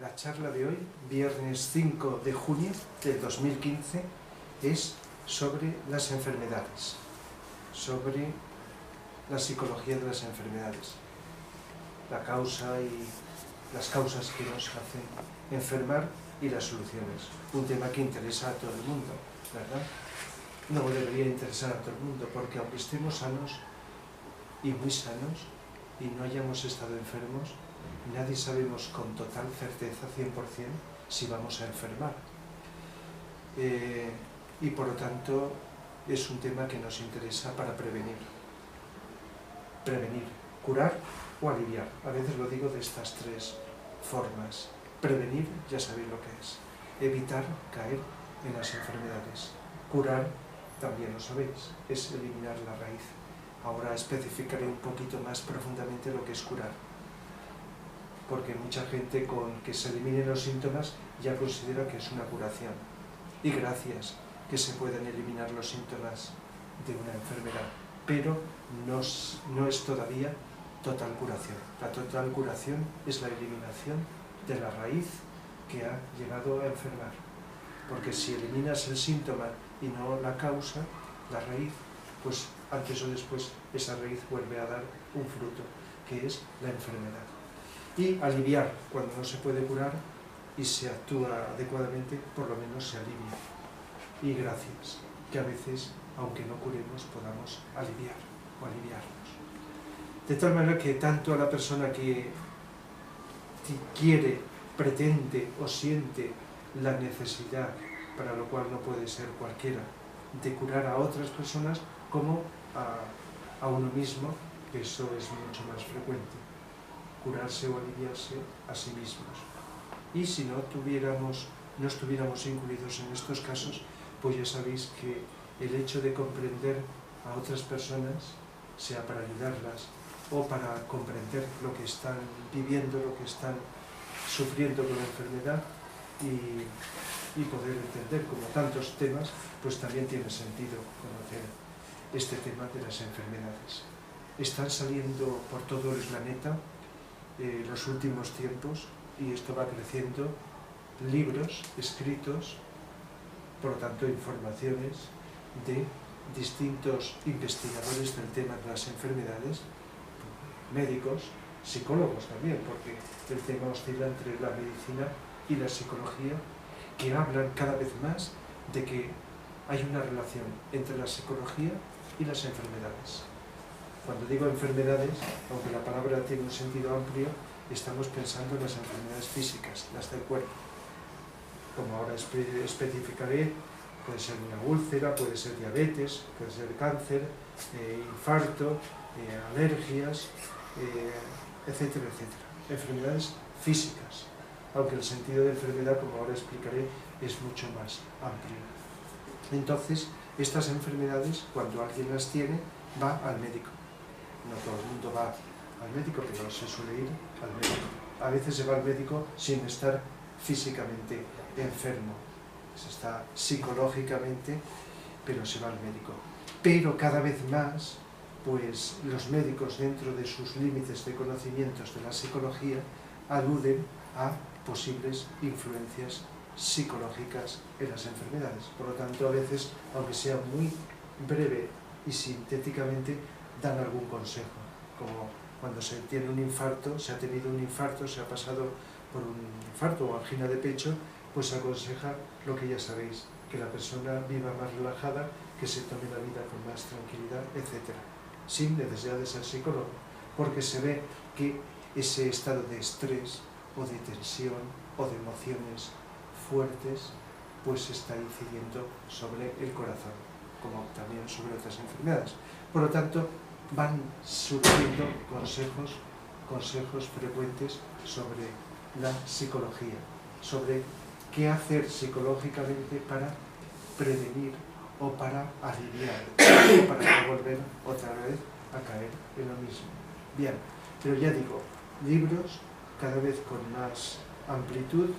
La charla de hoy, viernes 5 de junio del 2015, es sobre las enfermedades, sobre la psicología de las enfermedades, la causa y las causas que nos hacen enfermar y las soluciones. Un tema que interesa a todo el mundo, ¿verdad? No debería interesar a todo el mundo, porque aunque estemos sanos y muy sanos y no hayamos estado enfermos, nadie sabemos con total certeza, 100%, si vamos a enfermar. Y por lo tanto es un tema que nos interesa para prevenir. Prevenir, curar o aliviar. A veces lo digo de estas tres formas. Prevenir, ya sabéis lo que es. Evitar caer en las enfermedades. Curar, también lo sabéis, es eliminar la raíz. Ahora especificaré un poquito más profundamente lo que es curar. Porque mucha gente con que se eliminen los síntomas ya considera que es una curación. Y gracias que se pueden eliminar los síntomas de una enfermedad, pero no es todavía total curación. La total curación es la eliminación de la raíz que ha llegado a enfermar. Porque si eliminas el síntoma y no la causa, la raíz, pues antes o después esa raíz vuelve a dar un fruto, que es la enfermedad. Y aliviar, cuando no se puede curar y se actúa adecuadamente, por lo menos se alivia. Y gracias, que a veces, aunque no curemos, podamos aliviar o aliviarnos. De tal manera que tanto a la persona que quiere, pretende o siente la necesidad, para lo cual no puede ser cualquiera, de curar a otras personas, como a uno mismo, que eso es mucho más frecuente. Curarse o aliviarse a sí mismos. Y si no estuviéramos incluidos en estos casos, pues ya sabéis que el hecho de comprender a otras personas, sea para ayudarlas o para comprender lo que están viviendo, lo que están sufriendo con la enfermedad y poder entender como tantos temas, pues también tiene sentido conocer este tema de las enfermedades. Están saliendo por todo el planeta los últimos tiempos, y esto va creciendo, libros escritos, por lo tanto informaciones de distintos investigadores del tema de las enfermedades, médicos, psicólogos también, porque el tema oscila entre la medicina y la psicología, que hablan cada vez más de que hay una relación entre la psicología y las enfermedades. Cuando digo enfermedades, aunque la palabra tiene un sentido amplio, estamos pensando en las enfermedades físicas, las del cuerpo. Como ahora especificaré, puede ser una úlcera, puede ser diabetes, puede ser cáncer, infarto, alergias, etcétera, etcétera. Enfermedades físicas, aunque el sentido de enfermedad, como ahora explicaré, es mucho más amplio. Entonces, estas enfermedades, cuando alguien las tiene, va al médico. No todo el mundo va al médico, pero se suele ir al médico. A veces se va al médico sin estar físicamente enfermo. Se está psicológicamente, pero se va al médico. Pero cada vez más, pues los médicos, dentro de sus límites de conocimientos de la psicología, aluden a posibles influencias psicológicas en las enfermedades. Por lo tanto, a veces, aunque sea muy breve y sintéticamente, dan algún consejo, como cuando se tiene un infarto, se ha tenido un infarto, se ha pasado por un infarto o angina de pecho, pues aconseja lo que ya sabéis, que la persona viva más relajada, que se tome la vida con más tranquilidad, etc. Sin necesidad de ser psicólogo, porque se ve que ese estado de estrés o de tensión o de emociones fuertes, pues está incidiendo sobre el corazón, como también sobre otras enfermedades. Por lo tanto, van surgiendo consejos frecuentes sobre la psicología, sobre qué hacer psicológicamente para prevenir o para aliviar, o para no volver otra vez a caer en lo mismo. Bien, pero ya digo, libros cada vez con más amplitud,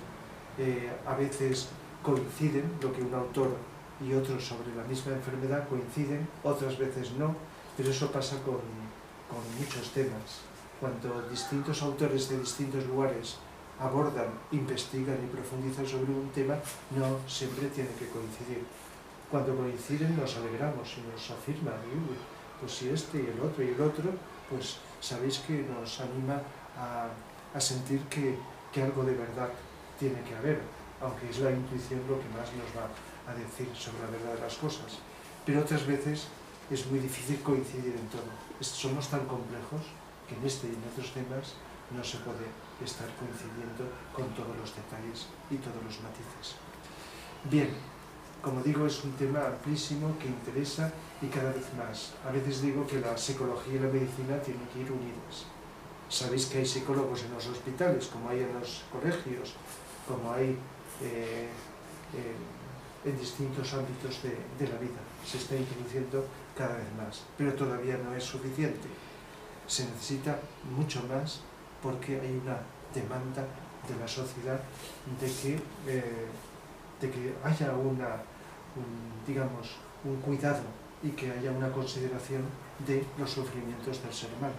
a veces coinciden, lo que un autor y otro sobre la misma enfermedad coinciden, otras veces no, pero eso pasa con muchos temas. Cuando distintos autores de distintos lugares abordan, investigan y profundizan sobre un tema, no siempre tienen que coincidir. Cuando coinciden nos alegramos y nos afirman, pues si este y el otro, pues sabéis que nos anima a sentir que algo de verdad tiene que haber, aunque es la intuición lo que más nos va a decir sobre la verdad de las cosas. Pero otras veces es muy difícil coincidir en todo. Somos tan complejos que en este y en otros temas no se puede estar coincidiendo con todos los detalles y todos los matices. Bien, como digo, es un tema amplísimo que interesa y cada vez más. A veces digo que la psicología y la medicina tienen que ir unidas. Sabéis que hay psicólogos en los hospitales, como hay en los colegios, como hay en distintos ámbitos de la vida. Se está introduciendo cada vez más, pero todavía no es suficiente. Se necesita mucho más porque hay una demanda de la sociedad de que haya un cuidado y que haya una consideración de los sufrimientos del ser humano.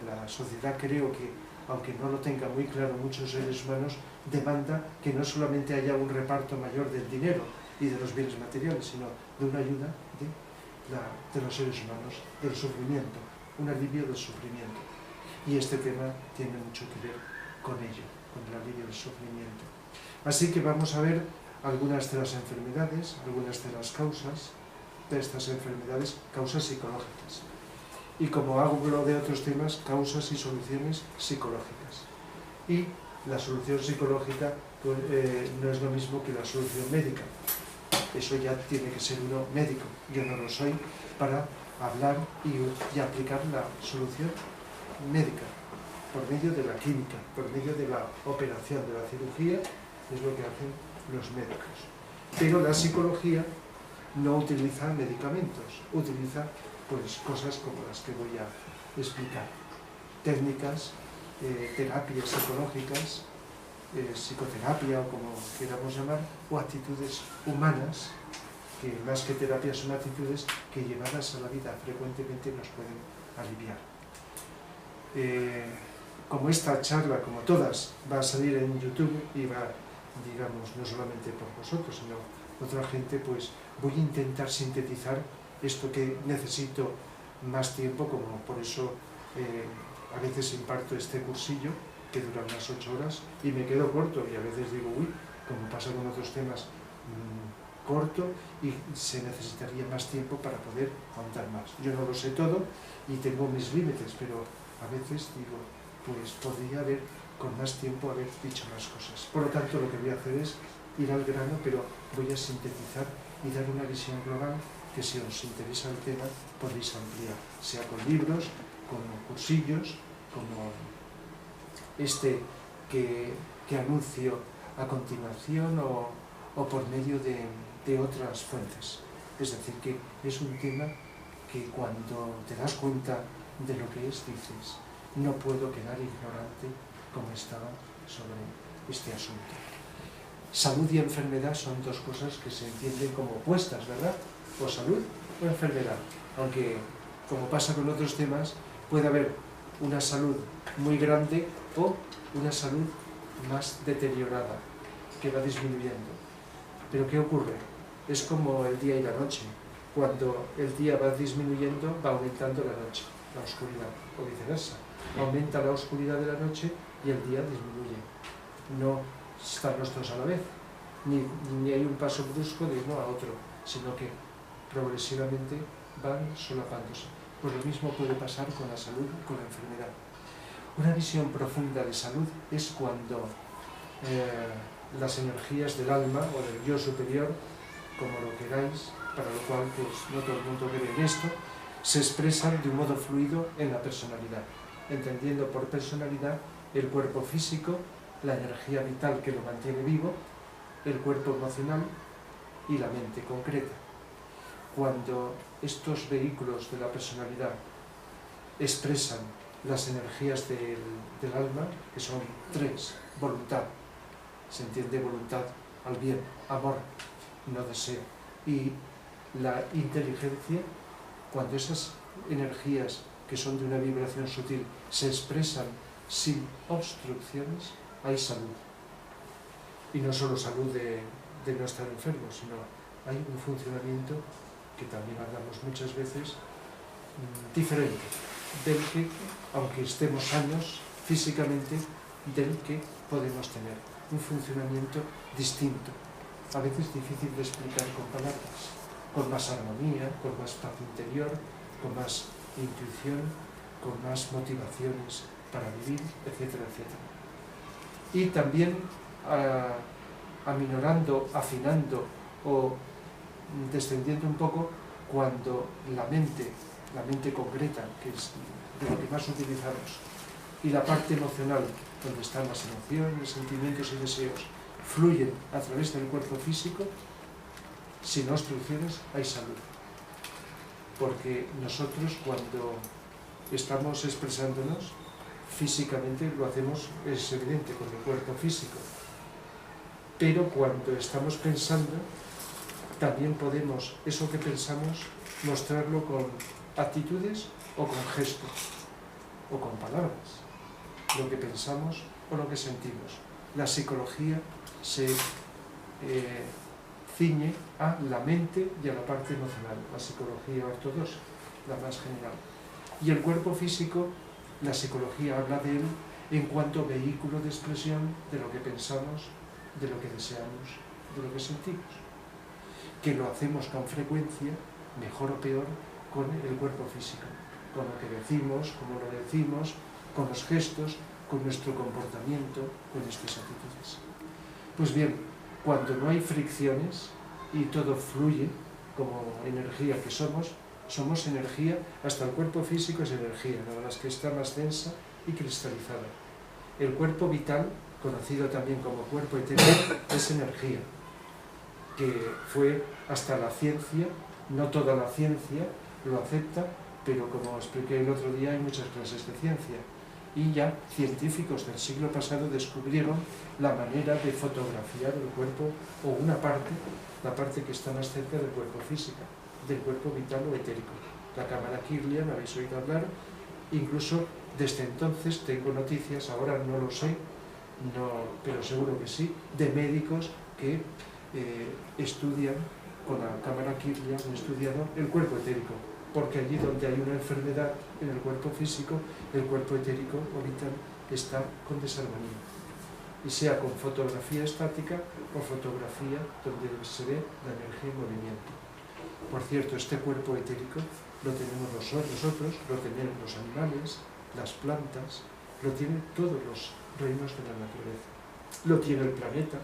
La sociedad, creo que, aunque no lo tenga muy claro muchos seres humanos, demanda que no solamente haya un reparto mayor del dinero y de los bienes materiales, sino de una ayuda de los seres humanos, del sufrimiento, un alivio del sufrimiento. Y este tema tiene mucho que ver con ello, con el alivio del sufrimiento. Así que vamos a ver algunas de las enfermedades, algunas de las causas de estas enfermedades, causas psicológicas. Y como hablo de otros temas, causas y soluciones psicológicas. Y la solución psicológica pues, no es lo mismo que la solución médica. Eso ya tiene que ser uno médico. Yo no lo soy para hablar y aplicar la solución médica por medio de la química, por medio de la operación, de la cirugía, es lo que hacen los médicos. Pero la psicología no utiliza medicamentos, utiliza pues cosas como las que voy a explicar. Técnicas, terapias psicológicas, psicoterapia o como queramos llamar, o actitudes humanas, que más que terapias son actitudes que llevadas a la vida frecuentemente nos pueden aliviar. Como esta charla, como todas, va a salir en YouTube y va, digamos, no solamente por vosotros, sino otra gente, pues voy a intentar sintetizar esto que necesito más tiempo, como por eso a veces imparto este cursillo que dura unas 8 horas y me quedo corto y a veces digo, uy, como pasa con otros temas, corto y se necesitaría más tiempo para poder contar más. Yo no lo sé todo y tengo mis límites, pero a veces digo, pues podría haber con más tiempo haber dicho más cosas. Por lo tanto, lo que voy a hacer es ir al grano, pero voy a sintetizar y dar una visión global que si os interesa el tema podéis ampliar, sea con libros, con cursillos, como este que anuncio a continuación o por medio de otras fuentes. Es decir, que es un tema que cuando te das cuenta de lo que es, dices, no puedo quedar ignorante como estaba sobre este asunto. Salud y enfermedad son dos cosas que se entienden como opuestas, ¿verdad? O salud o enfermedad. Aunque, como pasa con otros temas, puede haber una salud muy grande o una salud más deteriorada, que va disminuyendo. Pero ¿qué ocurre? Es como el día y la noche. Cuando el día va disminuyendo, va aumentando la noche, la oscuridad, o viceversa. Aumenta la oscuridad de la noche y el día disminuye. No están los dos a la vez, ni hay un paso brusco de uno a otro, sino que progresivamente van solapándose. Pues lo mismo puede pasar con la salud y con la enfermedad. Una visión profunda de salud es cuando las energías del alma o del yo superior, como lo queráis, para lo cual pues, no todo el mundo cree en esto, se expresan de un modo fluido en la personalidad, entendiendo por personalidad el cuerpo físico, la energía vital que lo mantiene vivo, el cuerpo emocional y la mente concreta. Cuando estos vehículos de la personalidad expresan las energías del alma, que son tres: voluntad, se entiende voluntad al bien, amor, no deseo, y la inteligencia, cuando esas energías que son de una vibración sutil se expresan sin obstrucciones, hay salud. Y no solo salud de no estar enfermos, sino hay un funcionamiento que también hablamos muchas veces diferente del que, aunque estemos sanos físicamente, del que podemos tener un funcionamiento distinto, a veces difícil de explicar con palabras, con más armonía, con más paz interior, con más intuición, con más motivaciones para vivir, etcétera, etcétera. Y también aminorando, afinando o descendiendo un poco cuando la mente concreta, que es de lo que más utilizamos, y la parte emocional, donde están las emociones, sentimientos y deseos, fluyen a través del cuerpo físico, sin obstrucciones hay salud. Porque nosotros cuando estamos expresándonos físicamente lo hacemos, es evidente, con el cuerpo físico. Pero cuando estamos pensando, también podemos, eso que pensamos, mostrarlo con actitudes o con gestos, o con palabras, lo que pensamos o lo que sentimos. La psicología se ciñe a la mente y a la parte emocional, la psicología ortodoxa, la más general. Y el cuerpo físico, la psicología habla de él en cuanto vehículo de expresión de lo que pensamos, de lo que deseamos, de lo que sentimos. Que lo hacemos con frecuencia, mejor o peor, con el cuerpo físico, con lo que decimos, cómo lo decimos, con los gestos, con nuestro comportamiento, con nuestras actitudes. Pues bien, cuando no hay fricciones y todo fluye como energía que somos energía, hasta el cuerpo físico es energía, nada más que está más densa y cristalizada. El cuerpo vital, conocido también como cuerpo etérico, es energía, que fue hasta la ciencia, no toda la ciencia lo acepta, pero como expliqué el otro día, hay muchas clases de ciencia. Y ya científicos del siglo pasado descubrieron la manera de fotografiar el cuerpo, o una parte, la parte que está más cerca del cuerpo físico, del cuerpo vital o etérico. La cámara Kirlian, habéis oído hablar, incluso desde entonces tengo noticias, ahora no lo sé, pero seguro que sí, de médicos que estudian con la cámara Kirlian, han estudiado el cuerpo etérico, porque allí donde hay una enfermedad en el cuerpo físico, el cuerpo etérico o vital está con desarmonía. Y sea con fotografía estática o fotografía donde se ve la energía en movimiento. Por cierto, este cuerpo etérico lo tenemos nosotros, lo tienen los animales, las plantas, lo tienen todos los reinos de la naturaleza. Lo tiene el planeta.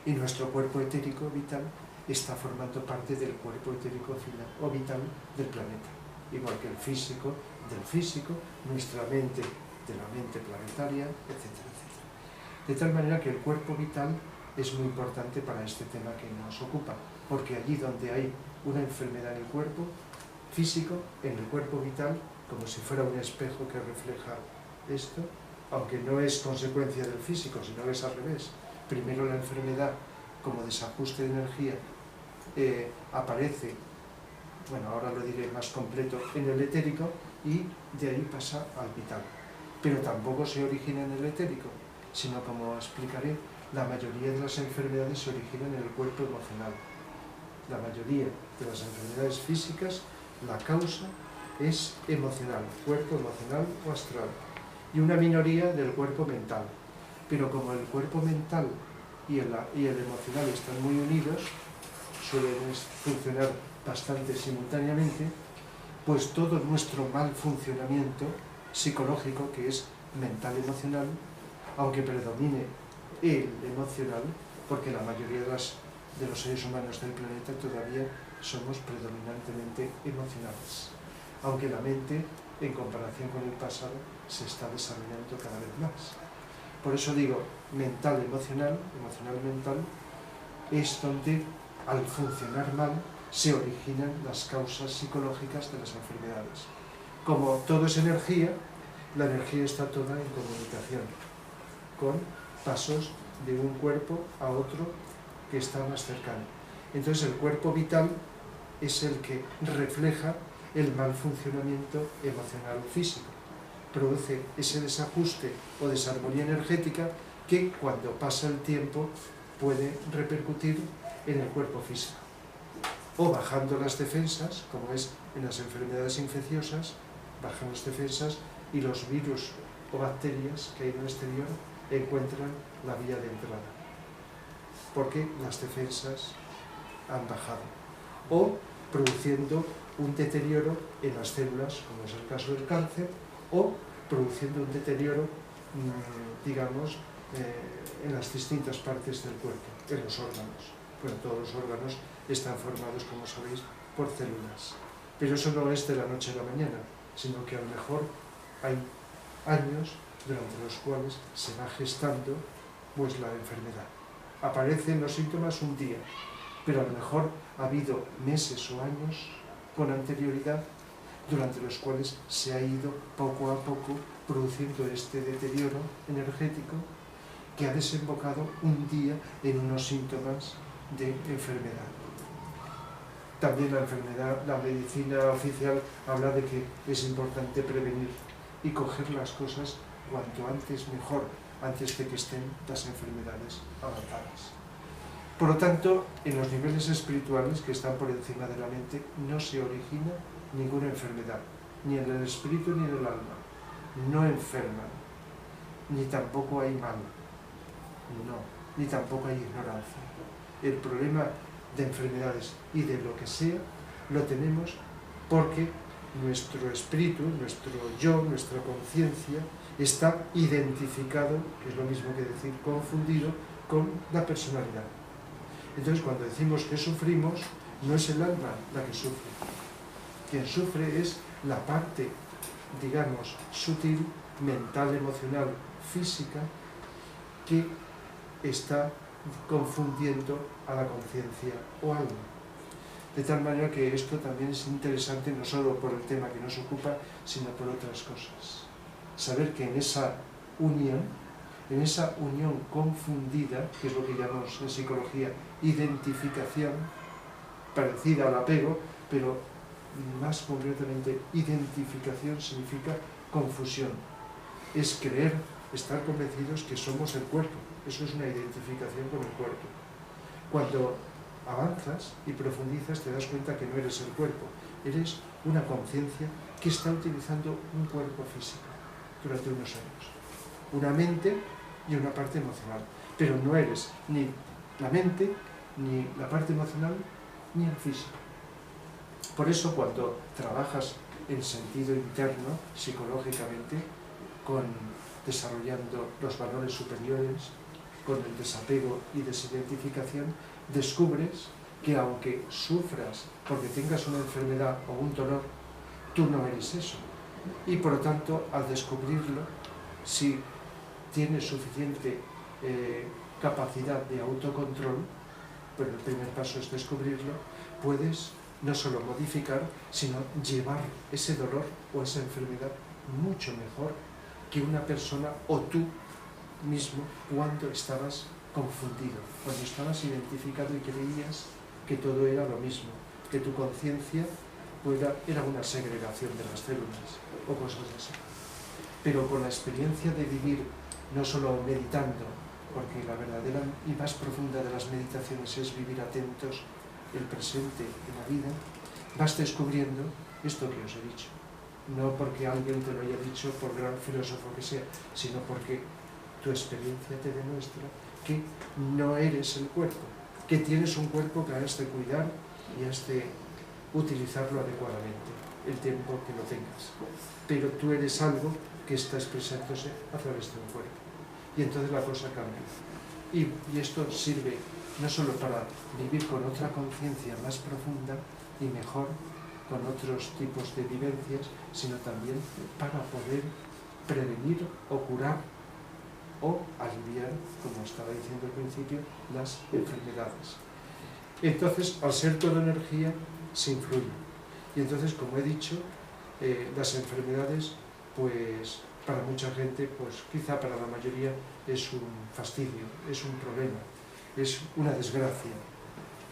Y nuestro cuerpo etérico vital está formando parte del cuerpo etérico o vital del planeta. Igual que el físico del físico, nuestra mente de la mente planetaria, etcétera, etcétera. De tal manera que el cuerpo vital es muy importante para este tema que nos ocupa, porque allí donde hay una enfermedad en el cuerpo físico, en el cuerpo vital, como si fuera un espejo que refleja esto, aunque no es consecuencia del físico, sino es al revés. Primero la enfermedad, como desajuste de energía, aparece, bueno, ahora lo diré más completo, en el etérico, y de ahí pasa al vital. Pero tampoco se origina en el etérico, sino, como explicaré, la mayoría de las enfermedades se originan en el cuerpo emocional. La mayoría de las enfermedades físicas, la causa es emocional, cuerpo emocional o astral, y una minoría del cuerpo mental. Pero como el cuerpo mental y el emocional están muy unidos, suelen funcionar bastante simultáneamente, pues todo nuestro mal funcionamiento psicológico, que es mental-emocional, aunque predomine el emocional, porque la mayoría de los seres humanos del planeta todavía somos predominantemente emocionales, aunque la mente, en comparación con el pasado, se está desarrollando cada vez más. Por eso digo, mental-emocional, emocional-mental, es donde al funcionar mal se originan las causas psicológicas de las enfermedades. Como todo es energía, la energía está toda en comunicación, con pasos de un cuerpo a otro que está más cercano. Entonces el cuerpo vital es el que refleja el mal funcionamiento emocional físico. produce ese desajuste o desarmonía energética que cuando pasa el tiempo puede repercutir en el cuerpo físico. O bajando las defensas, como es en las enfermedades infecciosas, bajan las defensas y los virus o bacterias que hay en el exterior encuentran la vía de entrada, porque las defensas han bajado. O produciendo un deterioro en las células, como es el caso del cáncer, o produciendo un deterioro, digamos, en las distintas partes del cuerpo, en los órganos. Bueno, todos los órganos están formados, como sabéis, por células. Pero eso no es de la noche a la mañana, sino que a lo mejor hay años durante los cuales se va gestando pues la enfermedad. Aparecen los síntomas un día, pero a lo mejor ha habido meses o años con anterioridad durante los cuales se ha ido poco a poco produciendo este deterioro energético que ha desembocado un día en unos síntomas de enfermedad. También la medicina oficial habla de que es importante prevenir y coger las cosas cuanto antes mejor, antes de que estén las enfermedades avanzadas. Por lo tanto, en los niveles espirituales que están por encima de la mente no se origina ninguna enfermedad, ni en el espíritu ni en el alma. No enferman, ni tampoco hay mal, no, ni tampoco hay ignorancia. El problema de enfermedades y de lo que sea lo tenemos porque nuestro espíritu, nuestro yo, nuestra conciencia está identificado, que es lo mismo que decir confundido, con la personalidad. Entonces, cuando decimos que sufrimos, no es el alma la que sufre. Quien sufre es la parte, digamos, sutil, mental, emocional, física, que está confundiendo a la conciencia o alma. De tal manera que esto también es interesante no solo por el tema que nos ocupa, sino por otras cosas. Saber que en esa unión confundida, que es lo que llamamos en psicología identificación, parecida al apego, pero más concretamente identificación significa confusión. Es creer, estar convencidos que somos el cuerpo. Eso es una identificación con el cuerpo. Cuando avanzas y profundizas te das cuenta que no eres el cuerpo, eres una conciencia que está utilizando un cuerpo físico durante unos años, una mente y una parte emocional, pero no eres ni la mente, ni la parte emocional, ni el físico. Por eso cuando trabajas en sentido interno, psicológicamente, desarrollando los valores superiores, con el desapego y desidentificación, descubres que aunque sufras porque tengas una enfermedad o un dolor, tú no eres eso. Y por lo tanto, al descubrirlo, si tienes suficiente capacidad de autocontrol, pero el primer paso es descubrirlo, puedes no solo modificar, sino llevar ese dolor o esa enfermedad mucho mejor que una persona o tú mismo cuando estabas confundido, cuando estabas identificado y creías que todo era lo mismo, que tu conciencia era una segregación de las células o cosas así. Pero con la experiencia de vivir, no solo meditando, porque la verdadera y más profunda de las meditaciones es vivir atentos el presente en la vida, vas descubriendo esto que os he dicho. No porque alguien te lo haya dicho, por gran filósofo que sea, sino porque tu experiencia te demuestra que no eres el cuerpo, que tienes un cuerpo que has de cuidar y has de utilizarlo adecuadamente, el tiempo que lo tengas. Pero tú eres algo que está expresándose a través de un cuerpo. Y entonces la cosa cambia. Y esto sirve no solo para vivir con otra conciencia más profunda y mejor, con otros tipos de vivencias, sino también para poder prevenir o curar o aliviar, como estaba diciendo al principio, las enfermedades. Entonces, al ser toda energía, se influye. Y entonces, como he dicho, las enfermedades, pues para mucha gente, pues quizá para la mayoría, es un fastidio, es un problema, es una desgracia,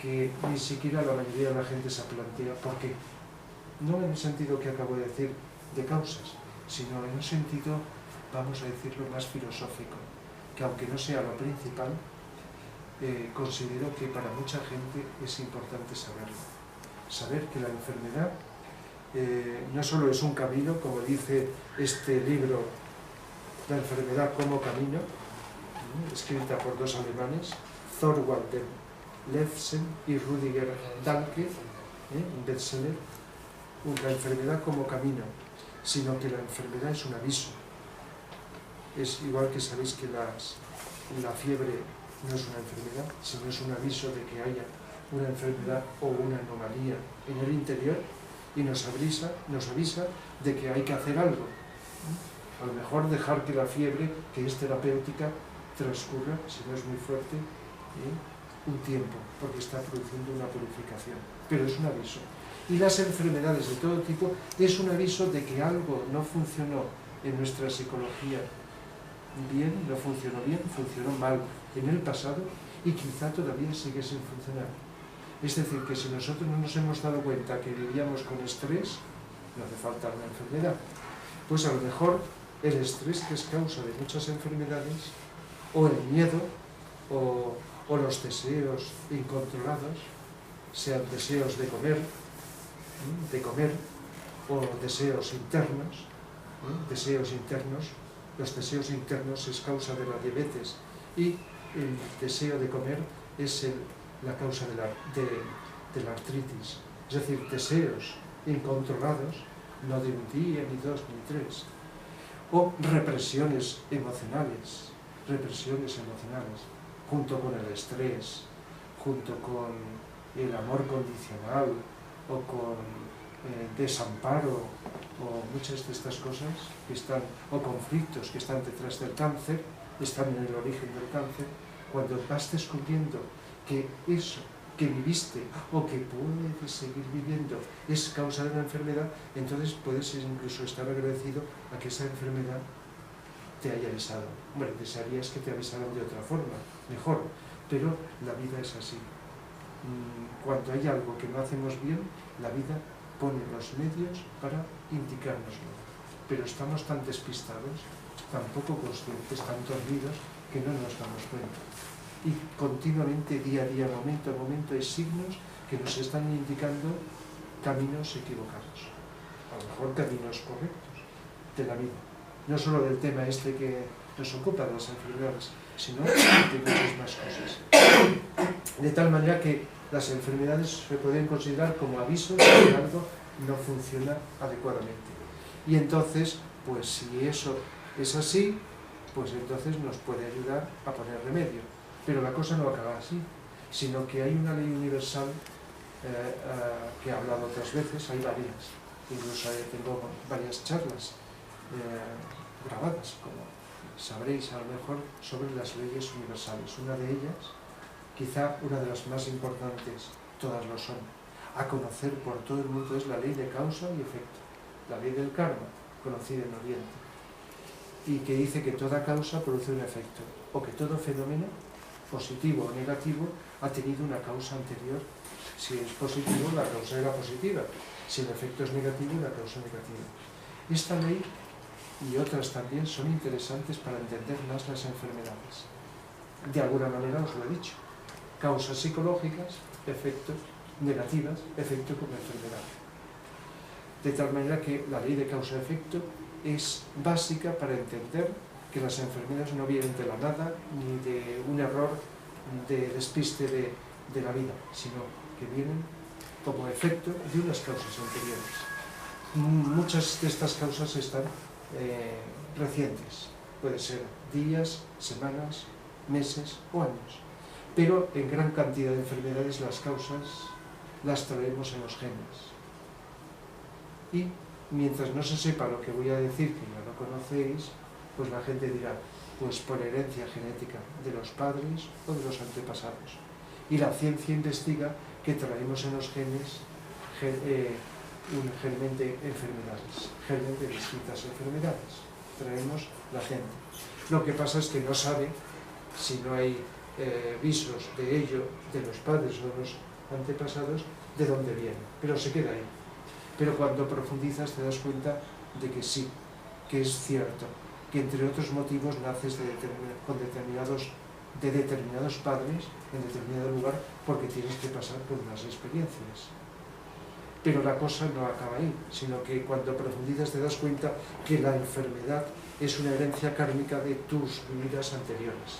que ni siquiera la mayoría de la gente se plantea por qué. No en el sentido que acabo de decir de causas, sino en un sentido, vamos a decirlo, más filosófico, que aunque no sea lo principal, considero que para mucha gente es importante saberlo. Saber que la enfermedad no solo es un camino, como dice este libro, La enfermedad como camino, escrita por dos alemanes, Thorwald Levsen y Rüdiger Dahlke, un bestseller, la enfermedad como camino, sino que la enfermedad es un aviso. Es igual que sabéis que la fiebre no es una enfermedad, sino es un aviso de que haya una enfermedad o una anomalía en el interior y nos avisa de que hay que hacer algo. A lo mejor dejar que la fiebre, que es terapéutica, transcurra, si no es muy fuerte, un tiempo, porque está produciendo una purificación. Pero es un aviso. Y las enfermedades de todo tipo es un aviso de que algo no funcionó en nuestra psicología bien, no funcionó bien, funcionó mal en el pasado y quizá todavía sigue sin funcionar. Es decir, que si nosotros no nos hemos dado cuenta que vivíamos con estrés, no hace falta una enfermedad, pues a lo mejor el estrés, que es causa de muchas enfermedades, o el miedo, o los deseos incontrolados, sean deseos de comer, o deseos internos, los deseos internos es causa de la diabetes y el deseo de comer es la causa de la artritis. Es decir, deseos incontrolados, no de un día, ni dos, ni tres. O represiones emocionales, junto con el estrés, junto con el amor condicional, o con desamparo, o muchas de estas cosas o conflictos que están detrás del cáncer, están en el origen del cáncer. Cuando vas descubriendo que eso que viviste o que puedes seguir viviendo es causa de una enfermedad, entonces puedes incluso estar agradecido a que esa enfermedad te haya avisado. Bueno, desearías que te avisaran de otra forma, mejor, pero la vida es así. Cuando hay algo que no hacemos bien, la vida pone los medios para indicárnoslo. Pero estamos tan despistados, tan poco conscientes, tan dormidos, que no nos damos cuenta. Y continuamente, día a día, momento a momento, hay signos que nos están indicando caminos equivocados. A lo mejor caminos correctos de la vida. No solo del tema este que nos ocupa de las enfermedades, sino de muchas más cosas. De tal manera que las enfermedades se pueden considerar como avisos de que algo no funciona adecuadamente. Y entonces, pues si eso es así, pues entonces nos puede ayudar a poner remedio. Pero la cosa no acaba así, sino que hay una ley universal que he hablado otras veces, hay varias, incluso tengo varias charlas grabadas, como sabréis a lo mejor, sobre las leyes universales. Una de ellas, quizá una de las más importantes, todas lo son, a conocer por todo el mundo, es la ley de causa y efecto, la ley del karma, conocida en Oriente, y que dice que toda causa produce un efecto, o que todo fenómeno, positivo o negativo, ha tenido una causa anterior. Si es positivo, la causa era positiva; si el efecto es negativo, la causa negativa. Esta ley y otras también son interesantes para entender más las enfermedades. De alguna manera os lo he dicho: causas psicológicas, efectos negativas, efecto como enfermedad. De tal manera que la ley de causa-efecto es básica para entender que las enfermedades no vienen de la nada, ni de un error de despiste de la vida, sino que vienen como efecto de unas causas anteriores. Muchas de estas causas están recientes, puede ser días, semanas, meses o años, pero en gran cantidad de enfermedades las causas las traemos en los genes. Y mientras no se sepa lo que voy a decir, que ya lo conocéis, pues la gente dirá, pues por herencia genética de los padres o de los antepasados. Y la ciencia investiga que traemos en los genes un germen de enfermedades, germen de distintas enfermedades. Traemos la gente. Lo que pasa es que no sabe, si no hay visos de ello, de los padres o de los antepasados, de dónde viene, pero se queda ahí. Pero cuando profundizas te das cuenta de que sí, que es cierto, que entre otros motivos naces de determinados padres en determinado lugar porque tienes que pasar por unas experiencias. Pero la cosa no acaba ahí, sino que cuando profundizas te das cuenta que la enfermedad es una herencia kármica de tus vidas anteriores.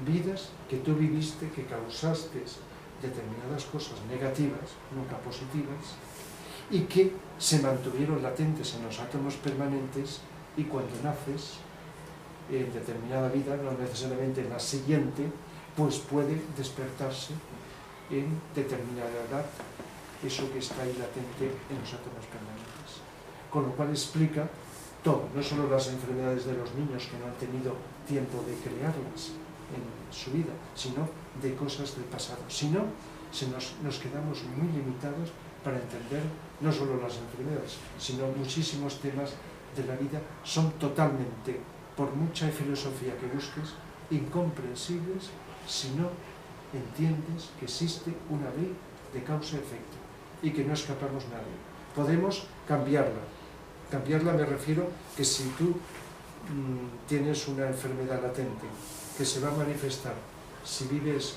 Vidas que tú viviste, que causaste determinadas cosas negativas, nunca positivas, y que se mantuvieron latentes en los átomos permanentes, y cuando naces en determinada vida, no necesariamente en la siguiente, pues puede despertarse en determinada edad eso que está ahí latente en los átomos permanentes. Con lo cual explica todo, no solo las enfermedades de los niños que no han tenido tiempo de crearlas en su vida, sino de cosas del pasado. Si no, nos quedamos muy limitados para entender no solo las enfermedades, sino muchísimos temas de la vida son totalmente, por mucha filosofía que busques, incomprensibles si no entiendes que existe una ley de causa-efecto y que no escapamos nadie. Podemos cambiarla. Cambiarla me refiero que si tú tienes una enfermedad latente que se va a manifestar si vives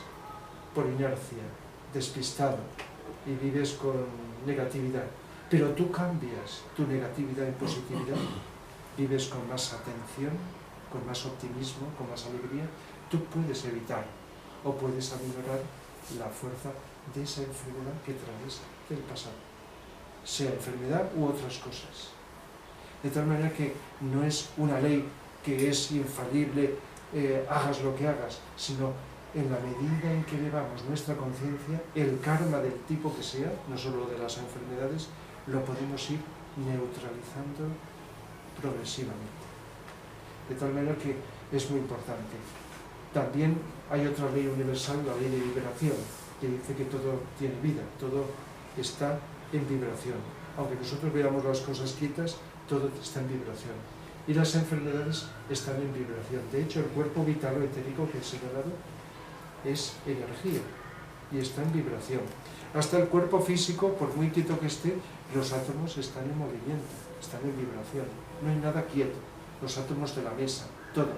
por inercia, despistado y vives con negatividad, pero tú cambias tu negatividad en positividad, vives con más atención, con más optimismo, con más alegría, tú puedes evitar o puedes aminorar la fuerza de esa enfermedad que traes del pasado, sea enfermedad u otras cosas. De tal manera que no es una ley que es infalible, hagas lo que hagas, sino en la medida en que elevamos nuestra conciencia, el karma del tipo que sea, no solo de las enfermedades, lo podemos ir neutralizando progresivamente. De tal manera que es muy importante. También hay otra ley universal, la ley de vibración, que dice que todo tiene vida, todo está en vibración. Aunque nosotros veamos las cosas quietas, todo está en vibración. Y las enfermedades están en vibración. De hecho, el cuerpo vital o etérico que he señalado es energía y está en vibración. Hasta el cuerpo físico, por muy quieto que esté, los átomos están en movimiento, están en vibración. No hay nada quieto. Los átomos de la mesa, todo.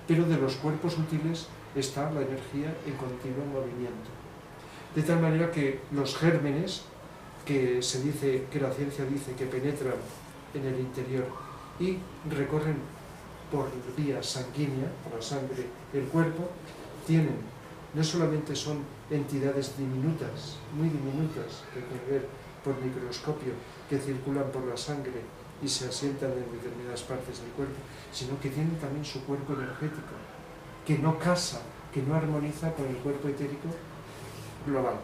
Pero de los cuerpos sutiles está la energía en continuo movimiento. De tal manera que los gérmenes, que se dice, que la ciencia dice que penetran en el interior y recorren por vía sanguínea, por la sangre, el cuerpo, no solamente son entidades diminutas, muy diminutas, que hay que ver por microscopio, que circulan por la sangre y se asientan en determinadas partes del cuerpo, sino que tienen también su cuerpo energético, que no casa, que no armoniza con el cuerpo etérico global.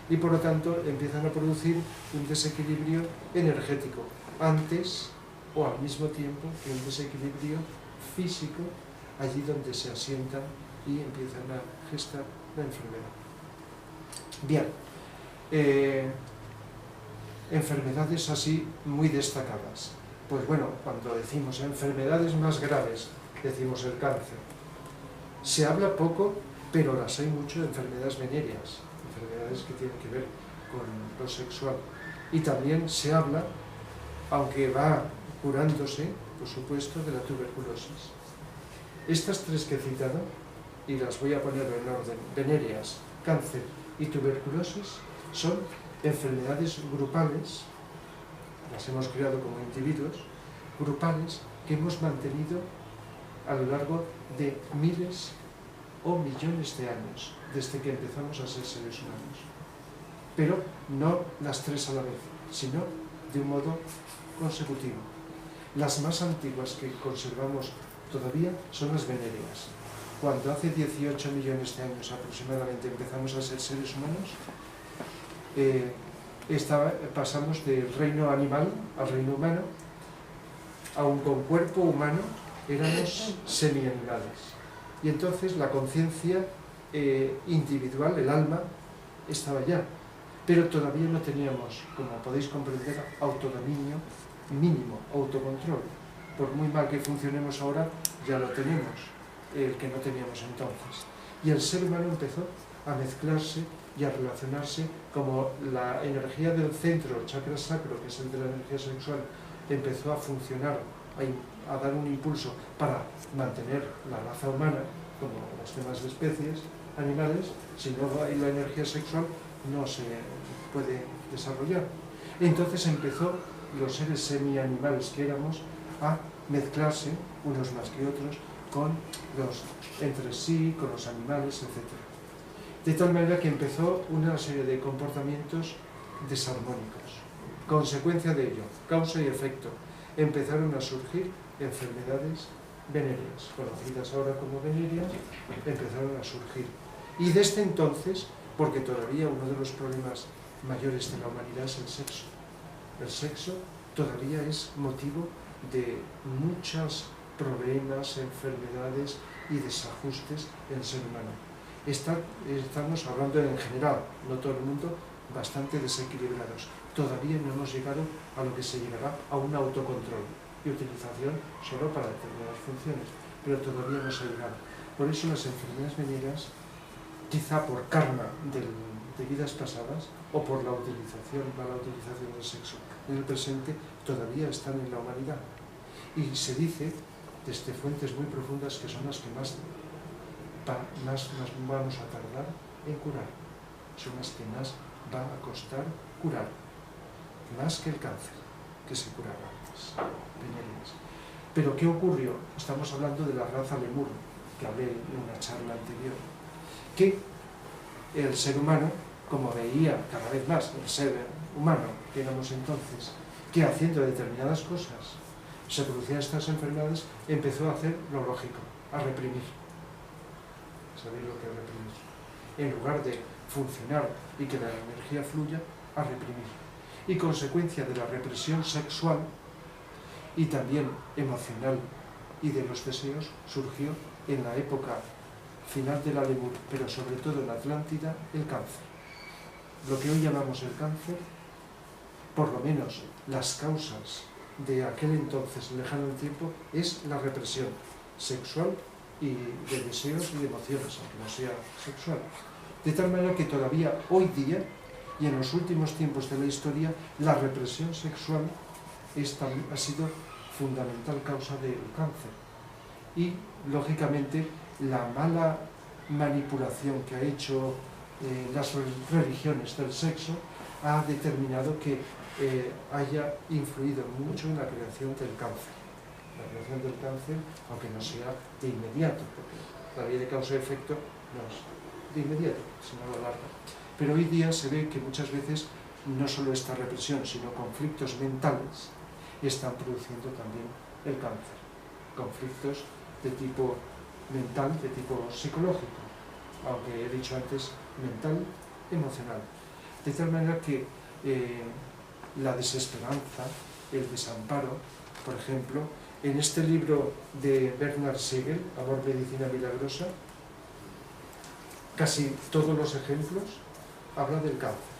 Y por lo tanto empiezan a producir un desequilibrio energético, antes o al mismo tiempo que un desequilibrio físico, allí donde se asientan y empiezan a gestar la enfermedad. Bien, enfermedades así muy destacadas. Pues bueno, cuando decimos enfermedades más graves, decimos el cáncer. Se habla poco, pero las hay mucho de enfermedades venéreas, enfermedades que tienen que ver con lo sexual. Y también se habla, aunque va curándose, por supuesto, de la tuberculosis. Estas tres que he citado, y las voy a poner en orden, venéreas, cáncer y tuberculosis, son enfermedades grupales, las hemos creado como individuos, grupales, que hemos mantenido a lo largo de miles o millones de años, desde que empezamos a ser seres humanos. Pero no las tres a la vez, sino de un modo consecutivo. Las más antiguas que conservamos todavía son las venéreas. Cuando hace 18 millones de años aproximadamente empezamos a ser seres humanos, pasamos del reino animal al reino humano, aun con cuerpo humano éramos semi-animales. Y entonces la conciencia individual, el alma, estaba ya, pero todavía no teníamos, como podéis comprender, autodominio mínimo, autocontrol. Por muy mal que funcionemos ahora, ya lo tenemos, el que no teníamos entonces. Y el ser humano empezó a mezclarse y a relacionarse, como la energía del centro, el chakra sacro, que es el de la energía sexual, empezó a funcionar, a dar un impulso para mantener la raza humana, como las demás especies animales. Si no hay la energía sexual, no se puede desarrollar. Entonces empezó los seres semi-animales que éramos a mezclarse, unos más que otros, con los entre sí, con los animales, etc. De tal manera que empezó una serie de comportamientos desarmónicos. Consecuencia de ello, causa y efecto, empezaron a surgir enfermedades venéreas, conocidas ahora como venéreas, empezaron a surgir. Y desde entonces, porque todavía uno de los problemas mayores de la humanidad es el sexo. El sexo todavía es motivo de muchos problemas, enfermedades y desajustes en el ser humano. Estamos hablando en general, no todo el mundo, bastante desequilibrados. Todavía no hemos llegado a lo que se llegará a un autocontrol y utilización solo para determinadas funciones, pero todavía no se ha llegado. Por eso las enfermedades venéreas, quizá por karma de vidas pasadas o por la mala utilización del sexo en el presente, todavía están en la humanidad. Y se dice, desde fuentes muy profundas, que son las que más vamos a tardar en curar. Son las que más va a costar curar, más que el cáncer, que se curaba antes, venéreas. Pero ¿qué ocurrió? Estamos hablando de la raza lemur, que hablé en una charla anterior, que el ser humano, como veía cada vez más el ser humano que éramos entonces, que haciendo determinadas cosas se producían estas enfermedades, empezó a hacer lo lógico, a reprimir. ¿Sabéis lo que es reprimir? En lugar de funcionar y que la energía fluya, a reprimir. Y consecuencia de la represión sexual y también emocional y de los deseos, surgió en la época final de la Lemur, pero sobre todo en Atlántida, el cáncer. Lo que hoy llamamos el cáncer, por lo menos las causas de aquel entonces lejano en tiempo, es la represión sexual y de deseos y de emociones, aunque no sea sexual. De tal manera que todavía hoy día y en los últimos tiempos de la historia, la represión sexual ha sido fundamental causa del cáncer. Y, lógicamente, la mala manipulación que ha hecho las religiones del sexo ha determinado que haya influido mucho en la creación del cáncer. La creación del cáncer, aunque no sea de inmediato, porque la ley de causa y efecto no es de inmediato, sino a lo largo. Pero hoy día se ve que muchas veces no solo esta represión, sino conflictos mentales están produciendo también el cáncer. Conflictos de tipo mental, de tipo psicológico, aunque he dicho antes mental, emocional. De tal manera que la desesperanza, el desamparo, por ejemplo, en este libro de Bernard Siegel, Amor, Medicina Milagrosa, casi todos los ejemplos hablan del cáncer.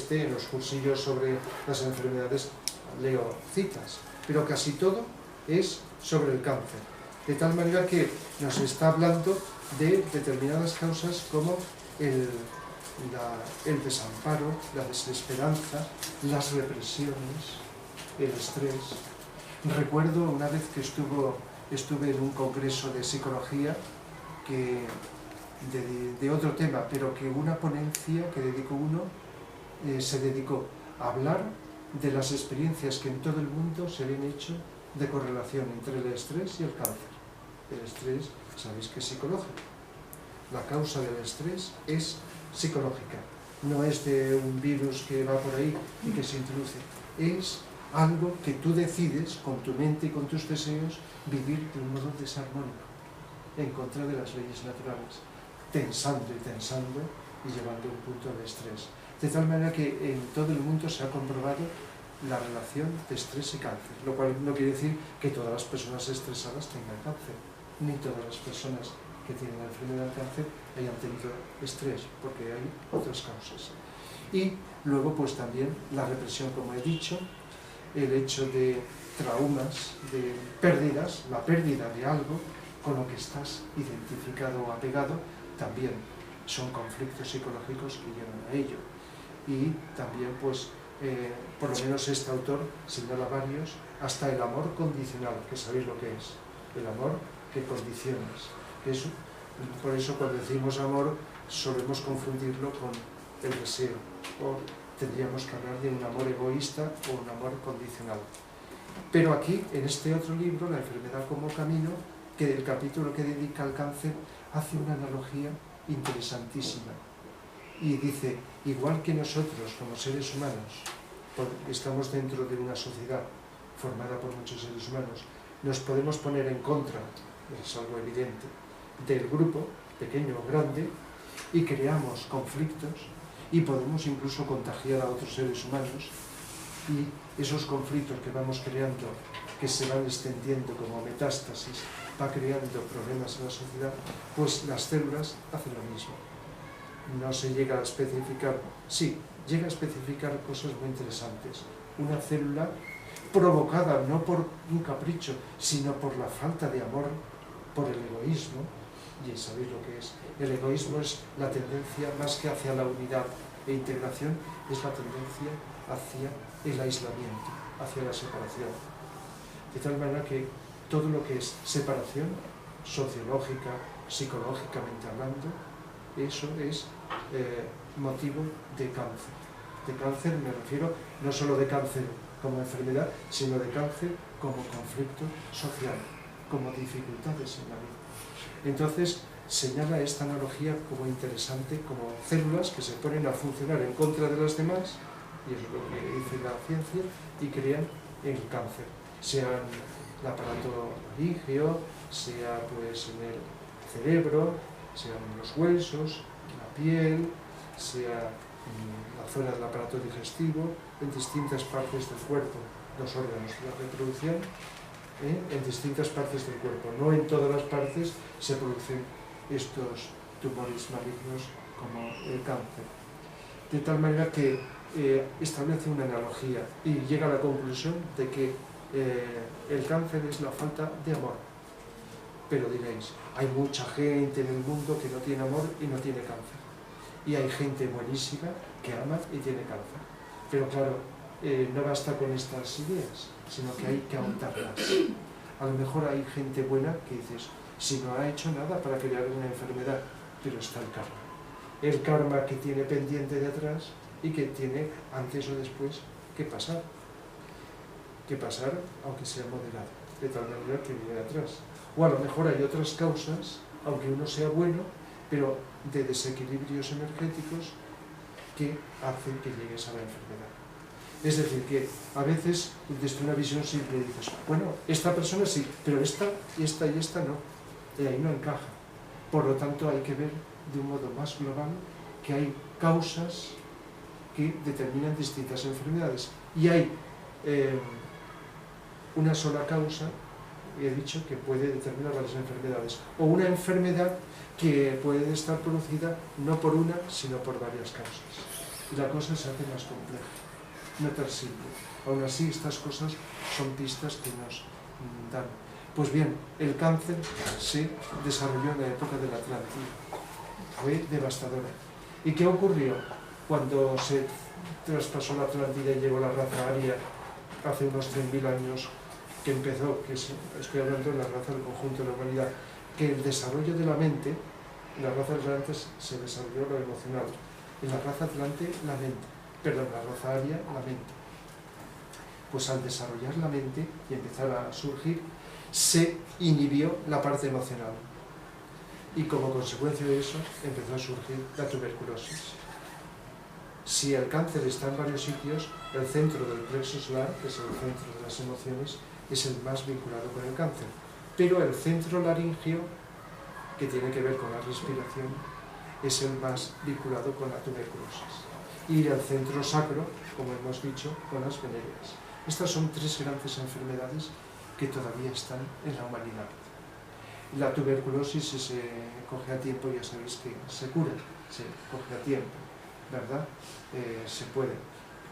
En los cursillos sobre las enfermedades leo citas, pero casi todo es sobre el cáncer. De tal manera que nos está hablando de determinadas causas como el desamparo, la desesperanza, las represiones, el estrés. Recuerdo una vez que estuve en un congreso de psicología de otro tema, pero que una ponencia que dedicó se dedicó a hablar de las experiencias que en todo el mundo se habían hecho de correlación entre el estrés y el cáncer. El estrés, sabéis que es psicológico. La causa del estrés es psicológica, no es de un virus que va por ahí y que se introduce, es algo que tú decides con tu mente y con tus deseos vivir de un modo desarmónico, en contra de las leyes naturales, tensando y llevando un punto de estrés. De tal manera que en todo el mundo se ha comprobado la relación de estrés y cáncer, lo cual no quiere decir que todas las personas estresadas tengan cáncer, ni todas las personas que tienen la enfermedad del cáncer hayan tenido estrés, porque hay otras causas. Y luego pues también la represión, como he dicho, el hecho de traumas, de pérdidas, la pérdida de algo con lo que estás identificado o apegado, también son conflictos psicológicos que llevan a ello. Y también pues por lo menos este autor señala varios hasta el amor condicional, que sabéis lo que es, el amor que condicionas. Por eso cuando decimos amor solemos confundirlo con el deseo, o tendríamos que hablar de un amor egoísta o un amor condicional. Pero aquí, en este otro libro, La enfermedad como camino, que el capítulo que dedica al cáncer hace una analogía interesantísima y dice, igual que nosotros como seres humanos estamos dentro de una sociedad formada por muchos seres humanos, nos podemos poner en contra, es algo evidente, del grupo, pequeño o grande, y creamos conflictos y podemos incluso contagiar a otros seres humanos, y esos conflictos que vamos creando, que se van extendiendo como metástasis, va creando problemas en la sociedad, pues las células hacen lo mismo. No se llega a especificar, sí, llega a especificar cosas muy interesantes. Una célula provocada no por un capricho, sino por la falta de amor, por el egoísmo, y sabéis lo que es. El egoísmo es la tendencia, más que hacia la unidad e integración, es la tendencia hacia el aislamiento, hacia la separación. De tal manera que todo lo que es separación, sociológica, psicológicamente hablando, eso es motivo de cáncer. De cáncer me refiero no solo de cáncer como enfermedad, sino de cáncer como conflicto social, como dificultades en la vida. Entonces, señala esta analogía como interesante, como células que se ponen a funcionar en contra de las demás, y es lo que dice la ciencia, y crean el cáncer, sea en el aparato laríngeo, sea pues en el cerebro, sea en los huesos, en la piel, sea en la zona del aparato digestivo, en distintas partes del cuerpo, los órganos de la reproducción, en distintas partes del cuerpo. No en todas las partes se producen estos tumores malignos como el cáncer. De tal manera que establece una analogía y llega a la conclusión de que el cáncer es la falta de amor. Pero diréis, hay mucha gente en el mundo que no tiene amor y no tiene cáncer. Y hay gente buenísima que ama y tiene cáncer. Pero claro, no basta con estas ideas, sino que hay que ahondarlas. A lo mejor hay gente buena que dices, si no ha hecho nada para crear una enfermedad, pero está el karma. El karma que tiene pendiente de atrás y que tiene antes o después que pasar. Que pasar, aunque sea moderado, de tal manera que viene de atrás. O a lo mejor hay otras causas, aunque uno sea bueno, pero de desequilibrios energéticos que hacen que llegues a la enfermedad. Es decir, que a veces, desde una visión simple, dices, bueno, esta persona sí, pero esta y esta no, y ahí no encaja. Por lo tanto, hay que ver de un modo más global que hay causas que determinan distintas enfermedades. Y hay una sola causa, he dicho, que puede determinar varias enfermedades. O una enfermedad que puede estar producida no por una, sino por varias causas. Y la cosa se hace más compleja, no tan simple. Aún así, estas cosas son pistas que nos dan. Pues bien, el cáncer se desarrolló en la época de la Atlántida. Fue devastadora. ¿Y qué ocurrió cuando se traspasó la Atlántida y llegó la raza aria hace unos 100.000 años, que empezó, estoy hablando de la raza del conjunto de la humanidad, que el desarrollo de la mente, en la raza atlante se desarrolló lo emocional, en la raza atlante la mente, perdón, la raza aria la mente. Pues al desarrollar la mente y empezar a surgir, se inhibió la parte emocional. Y como consecuencia de eso, empezó a surgir la tuberculosis. Si el cáncer está en varios sitios, el centro del plexo solar, que es el centro de las emociones, es el más vinculado con el cáncer. Pero el centro laríngeo, que tiene que ver con la respiración, es el más vinculado con la tuberculosis. Y el centro sacro, como hemos dicho, con las venéreas. Estas son tres grandes enfermedades que todavía están en la humanidad. La tuberculosis, si se coge a tiempo, ya sabéis que se cura, se coge a tiempo, ¿verdad? Se puede,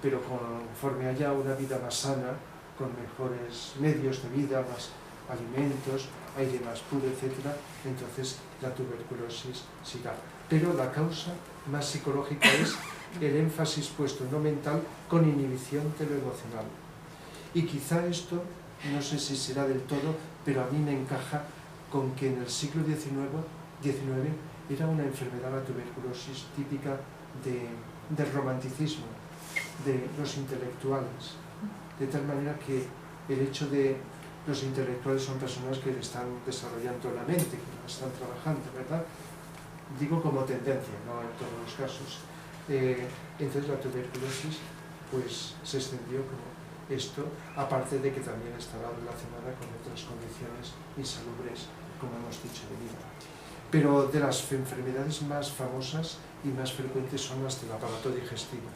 pero conforme haya una vida más sana, con mejores medios de vida, más alimentos, aire más puro, etc., entonces la tuberculosis se da. Pero la causa más psicológica es el énfasis puesto no mental con inhibición de lo emocional. Y quizá esto no sé si será del todo, pero a mí me encaja con que en el siglo XIX era una enfermedad, la tuberculosis, típica del romanticismo, de los intelectuales, de tal manera que el hecho de los intelectuales son personas que están desarrollando la mente, que la están trabajando, ¿verdad? Digo como tendencia, no en todos los casos. Entonces la tuberculosis pues se extendió como esto, aparte de que también estaba relacionada con otras condiciones insalubres, como hemos dicho, de vida. Pero de las enfermedades más famosas y más frecuentes son las del aparato digestivo.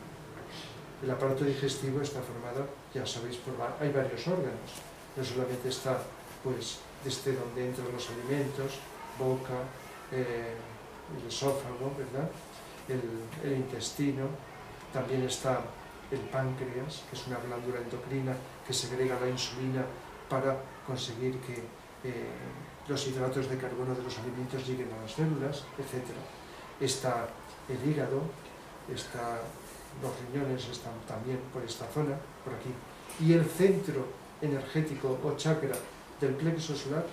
El aparato digestivo está formado, ya sabéis, hay varios órganos. No solamente está, pues, desde donde entran los alimentos, boca, el esófago, ¿verdad? El intestino, también está el páncreas, que es una glándula endocrina que segrega la insulina para conseguir que los hidratos de carbono de los alimentos lleguen a las células, etc. Está el hígado, los riñones están también por esta zona, por aquí, y el centro energético o chakra del plexo solar,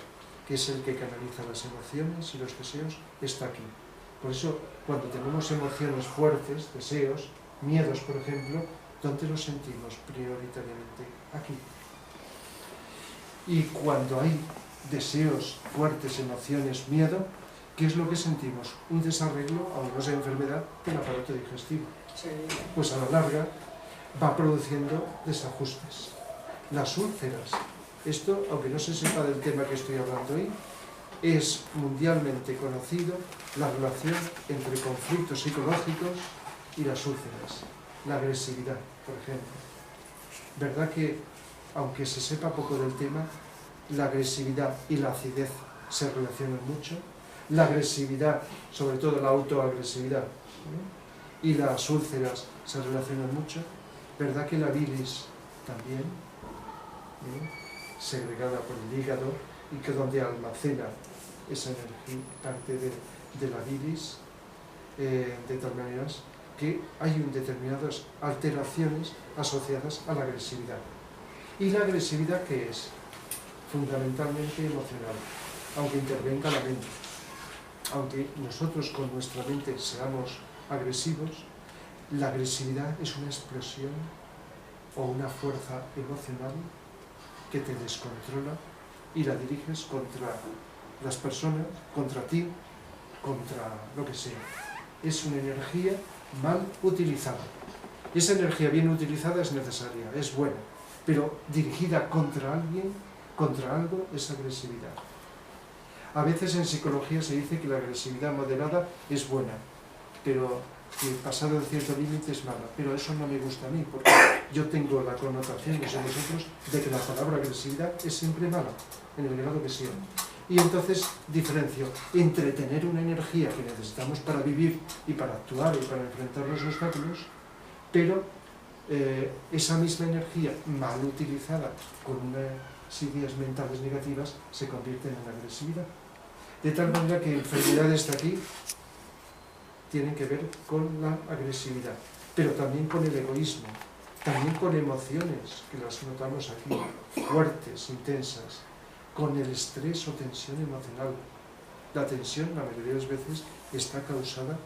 que es el que canaliza las emociones y los deseos, está aquí. Por eso, cuando tenemos emociones fuertes, deseos, miedos, por ejemplo, ¿dónde los sentimos prioritariamente? Aquí. Y cuando hay deseos fuertes, emociones, miedo, ¿qué es lo que sentimos? Un desarreglo, aunque no sea enfermedad, del aparato digestivo. Sí. Pues a la larga va produciendo desajustes. Las úlceras, esto, aunque no se sepa del tema que estoy hablando hoy, es mundialmente conocido la relación entre conflictos psicológicos y las úlceras. La agresividad, por ejemplo. ¿Verdad que, aunque se sepa poco del tema, la agresividad y la acidez se relacionan mucho? La agresividad, sobre todo la autoagresividad, y las úlceras se relacionan mucho. ¿Verdad que la bilis también, segregada por el hígado, y que donde almacena esa energía, parte de la bilis, de tal manera que hay determinadas alteraciones asociadas a la agresividad. ¿Y la agresividad qué es? Fundamentalmente emocional, aunque intervenga la mente. Aunque nosotros con nuestra mente seamos agresivos, la agresividad es una explosión o una fuerza emocional que te descontrola y la diriges contra las personas, contra ti, contra lo que sea. Es una energía mal utilizada. Esa energía bien utilizada es necesaria, es buena, pero dirigida contra alguien, contra algo, es agresividad. A veces en psicología se dice que la agresividad moderada es buena, pero que pasado de cierto límite es mala. Pero eso no me gusta a mí, porque yo tengo la connotación, que son vosotros, de que la palabra agresividad es siempre mala, en el grado que sea. Y entonces diferencio entre tener una energía que necesitamos para vivir y para actuar y para enfrentar los obstáculos, pero esa misma energía mal utilizada con unas ideas mentales negativas se convierte en una agresividad. De tal manera que enfermedades de aquí tienen que ver con la agresividad, pero también con el egoísmo, también con emociones, que las notamos aquí, fuertes, intensas, con el estrés o tensión emocional. La tensión, la mayoría de las veces, está causada,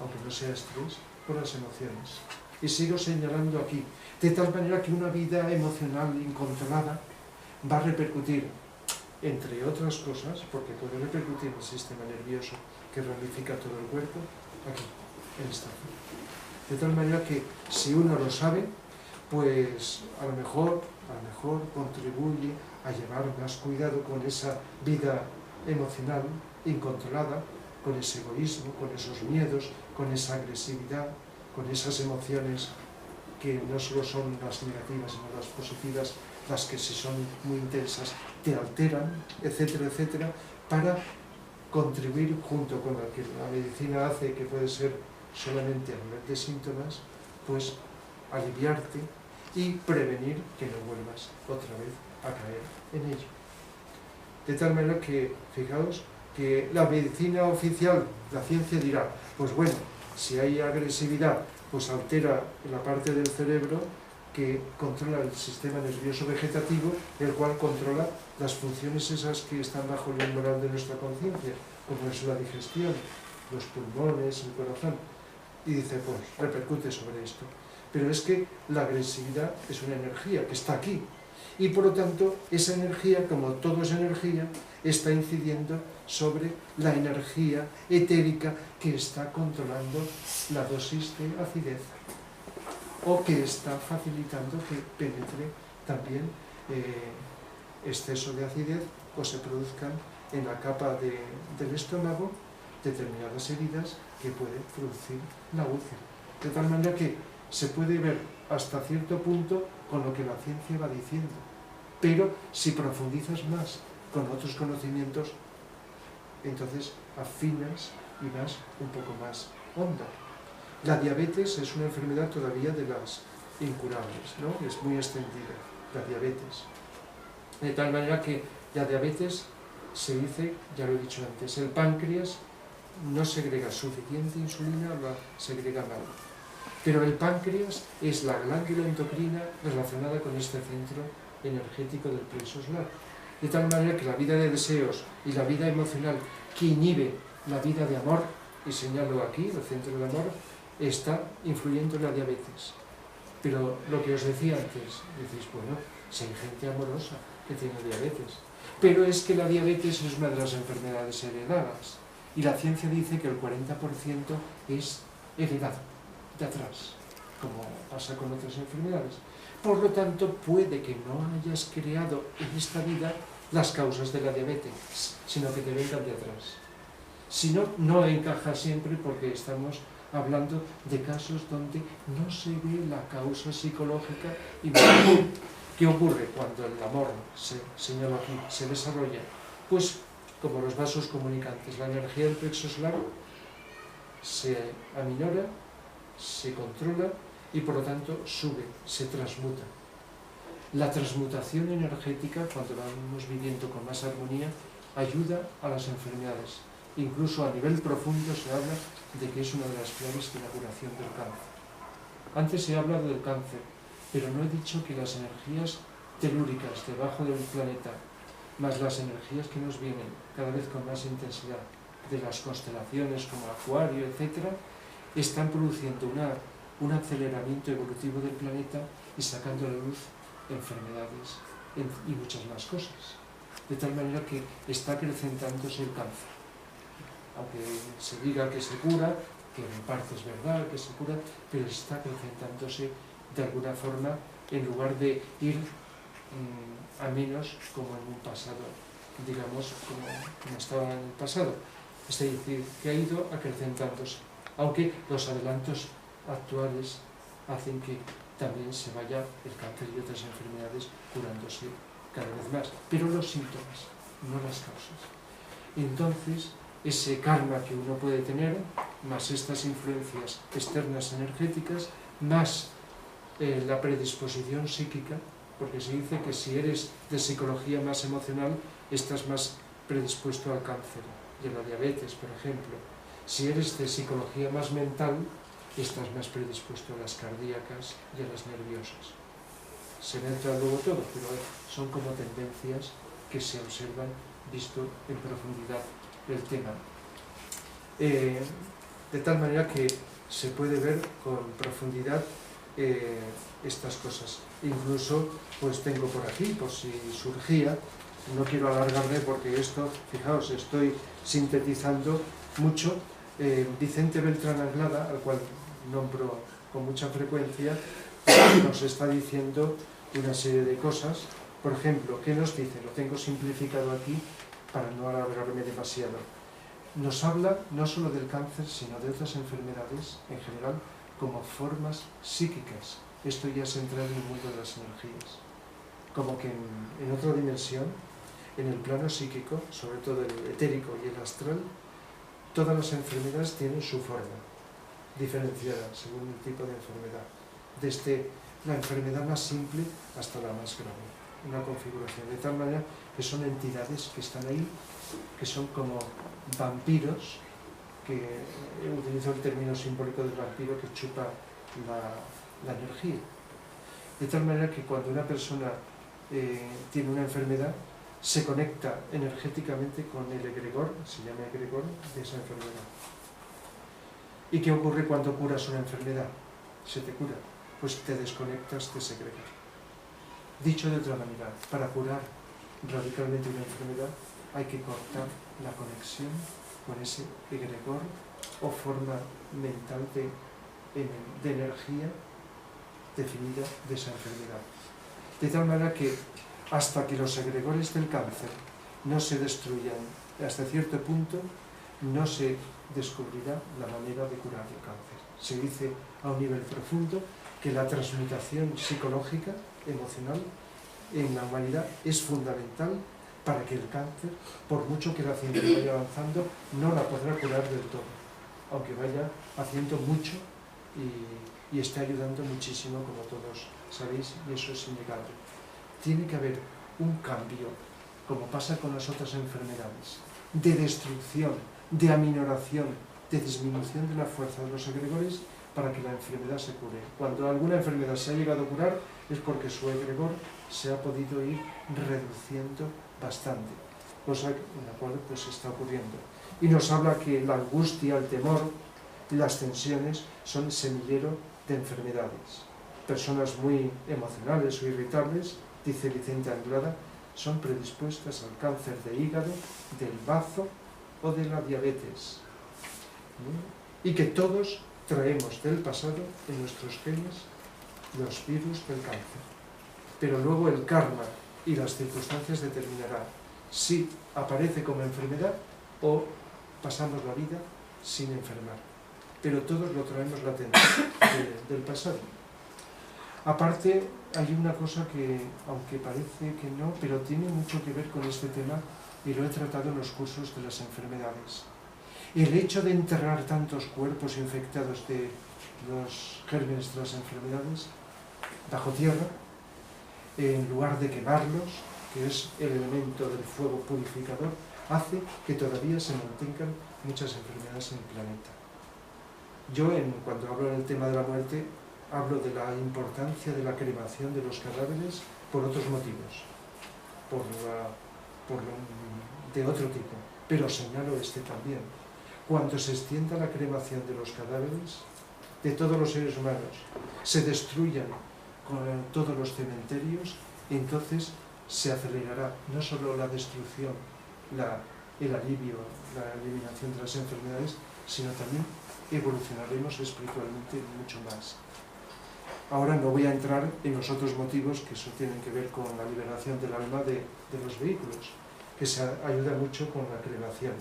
aunque no sea estrés, por las emociones. Y sigo señalando aquí, de tal manera que una vida emocional incontrolada va a repercutir, entre otras cosas, porque puede repercutir en el sistema nervioso que ramifica todo el cuerpo, aquí, en esta zona. De tal manera que si uno lo sabe, pues a lo mejor contribuye a llevar más cuidado con esa vida emocional incontrolada, con ese egoísmo, con esos miedos, con esa agresividad, con esas emociones que no solo son las negativas, sino las positivas, las que si son muy intensas te alteran, etcétera, etcétera, para contribuir junto con lo que la medicina hace, que puede ser solamente a nivel de síntomas, pues aliviarte y prevenir que no vuelvas otra vez a caer en ello. De tal manera que, fijaos, que la medicina oficial, la ciencia dirá, pues bueno, si hay agresividad, pues altera la parte del cerebro que controla el sistema nervioso vegetativo, el cual controla las funciones esas que están bajo el umbral de nuestra conciencia, como es la digestión, los pulmones, el corazón. Y dice, pues repercute sobre esto. Pero es que la agresividad es una energía que está aquí. Y por lo tanto, esa energía, como todo es energía, está incidiendo sobre la energía etérica que está controlando la dosis de acidez, o que está facilitando que penetre también exceso de acidez o se produzcan en la capa del estómago determinadas heridas que pueden producir la úlcera. De tal manera que se puede ver hasta cierto punto con lo que la ciencia va diciendo, pero si profundizas más con otros conocimientos, entonces afinas y vas un poco más hondo. La diabetes es una enfermedad todavía de las incurables, ¿no? Es muy extendida, la diabetes. De tal manera que la diabetes se dice, ya lo he dicho antes, el páncreas no segrega suficiente insulina, la segrega mal. Pero el páncreas es la glándula endocrina relacionada con este centro energético del plexo solar. De tal manera que la vida de deseos y la vida emocional que inhibe la vida de amor, y señalo aquí, el centro del amor, está influyendo en la diabetes. Pero lo que os decía antes, decís, bueno, si hay gente amorosa que tiene diabetes, pero es que la diabetes es una de las enfermedades heredadas, y la ciencia dice que el 40% es heredado de atrás, como pasa con otras enfermedades. Por lo tanto, puede que no hayas creado en esta vida las causas de la diabetes, sino que te vengan de atrás. Si no, no encaja siempre porque estamos hablando de casos donde no se ve la causa psicológica y ¿qué ocurre cuando el amor, señalo aquí, se desarrolla? Pues como los vasos comunicantes, la energía del plexo solar se aminora, se controla y por lo tanto sube, se transmuta. La transmutación energética, cuando vamos viviendo con más armonía, ayuda a las enfermedades. Incluso a nivel profundo se habla de que es una de las claves de la curación del cáncer. Antes se ha hablado del cáncer, pero no he dicho que las energías telúricas debajo del planeta, más las energías que nos vienen cada vez con más intensidad de las constelaciones como Acuario, etc., están produciendo un aceleramiento evolutivo del planeta y sacando a la luz enfermedades y muchas más cosas. De tal manera que está acrecentándose el cáncer. Aunque se diga que se cura, que en parte es verdad que se cura, pero está acrecentándose de alguna forma en lugar de ir a menos como en un pasado, digamos, como estaba en el pasado. Es decir, que ha ido acrecentándose, aunque los adelantos actuales hacen que también se vaya el cáncer y otras enfermedades curándose cada vez más, pero los síntomas, no las causas. Entonces, ese karma que uno puede tener, más estas influencias externas energéticas, más la predisposición psíquica, porque se dice que si eres de psicología más emocional, estás más predispuesto al cáncer y a la diabetes, por ejemplo. Si eres de psicología más mental, estás más predispuesto a las cardíacas y a las nerviosas. Se entra luego todo, pero son como tendencias que se observan visto en profundidad el tema. De tal manera que se puede ver con profundidad estas cosas. Incluso, pues tengo por aquí, por si surgía, no quiero alargarme porque esto, fijaos, estoy sintetizando mucho. Vicente Beltrán Anglada, al cual nombro con mucha frecuencia, nos está diciendo una serie de cosas. Por ejemplo, ¿qué nos dice? Lo tengo simplificado aquí para no alargarme demasiado. Nos habla no solo del cáncer, sino de otras enfermedades en general, como formas psíquicas. Esto ya es entrar en el mundo de las energías. Como que en otra dimensión, en el plano psíquico, sobre todo el etérico y el astral, todas las enfermedades tienen su forma, diferenciada según el tipo de enfermedad. Desde la enfermedad más simple hasta la más grave. Una configuración, de tal manera que son entidades que están ahí, que son como vampiros, que utilizo el término simbólico del vampiro que chupa la energía. De tal manera que cuando una persona tiene una enfermedad, se conecta energéticamente con el egregor, se llama egregor, de esa enfermedad. ¿Y qué ocurre cuando curas una enfermedad? Se te cura, pues te desconectas de ese egregor. Dicho de otra manera, para curar radicalmente una enfermedad hay que cortar la conexión con ese egregor o forma mental de energía definida de esa enfermedad. De tal manera que hasta que los egregores del cáncer no se destruyan hasta cierto punto, no se descubrirá la manera de curar el cáncer. Se dice a un nivel profundo que la transmutación psicológica, emocional, en la humanidad es fundamental para que el cáncer, por mucho que la ciencia vaya avanzando, no la podrá curar del todo, aunque vaya haciendo mucho y está ayudando muchísimo, como todos sabéis, y eso es innegable. Tiene que haber un cambio, como pasa con las otras enfermedades, de destrucción, de aminoración, de disminución de la fuerza de los egregores para que la enfermedad se cure. Cuando alguna enfermedad se ha llegado a curar es porque su egregor se ha podido ir reduciendo bastante, cosa en la cual pues está ocurriendo. Y nos habla que la angustia, el temor y las tensiones son semillero de enfermedades. Personas muy emocionales o irritables, dice Vicente Anglada, son predispuestas al cáncer de hígado, del bazo o de la diabetes. Y que todos traemos del pasado en nuestros genes los virus del cáncer. Pero luego el karma y las circunstancias determinarán si aparece como enfermedad o pasamos la vida sin enfermar. Pero todos lo traemos latente del pasado. Aparte, hay una cosa que, aunque parece que no, pero tiene mucho que ver con este tema y lo he tratado en los cursos de las enfermedades. El hecho de enterrar tantos cuerpos infectados de los gérmenes de las enfermedades bajo tierra, en lugar de quemarlos, que es el elemento del fuego purificador, hace que todavía se mantengan muchas enfermedades en el planeta. Yo, cuando hablo del tema de la muerte, hablo de la importancia de la cremación de los cadáveres por otros motivos, de otro tipo, pero señalo este también. Cuando se extienda la cremación de los cadáveres de todos los seres humanos, se destruyan con todos los cementerios, entonces se acelerará no solo la destrucción, el alivio, la eliminación de las enfermedades, sino también evolucionaremos espiritualmente mucho más. Ahora no voy a entrar en los otros motivos que eso tienen que ver con la liberación del alma de los vehículos, que se ayuda mucho con la cremación.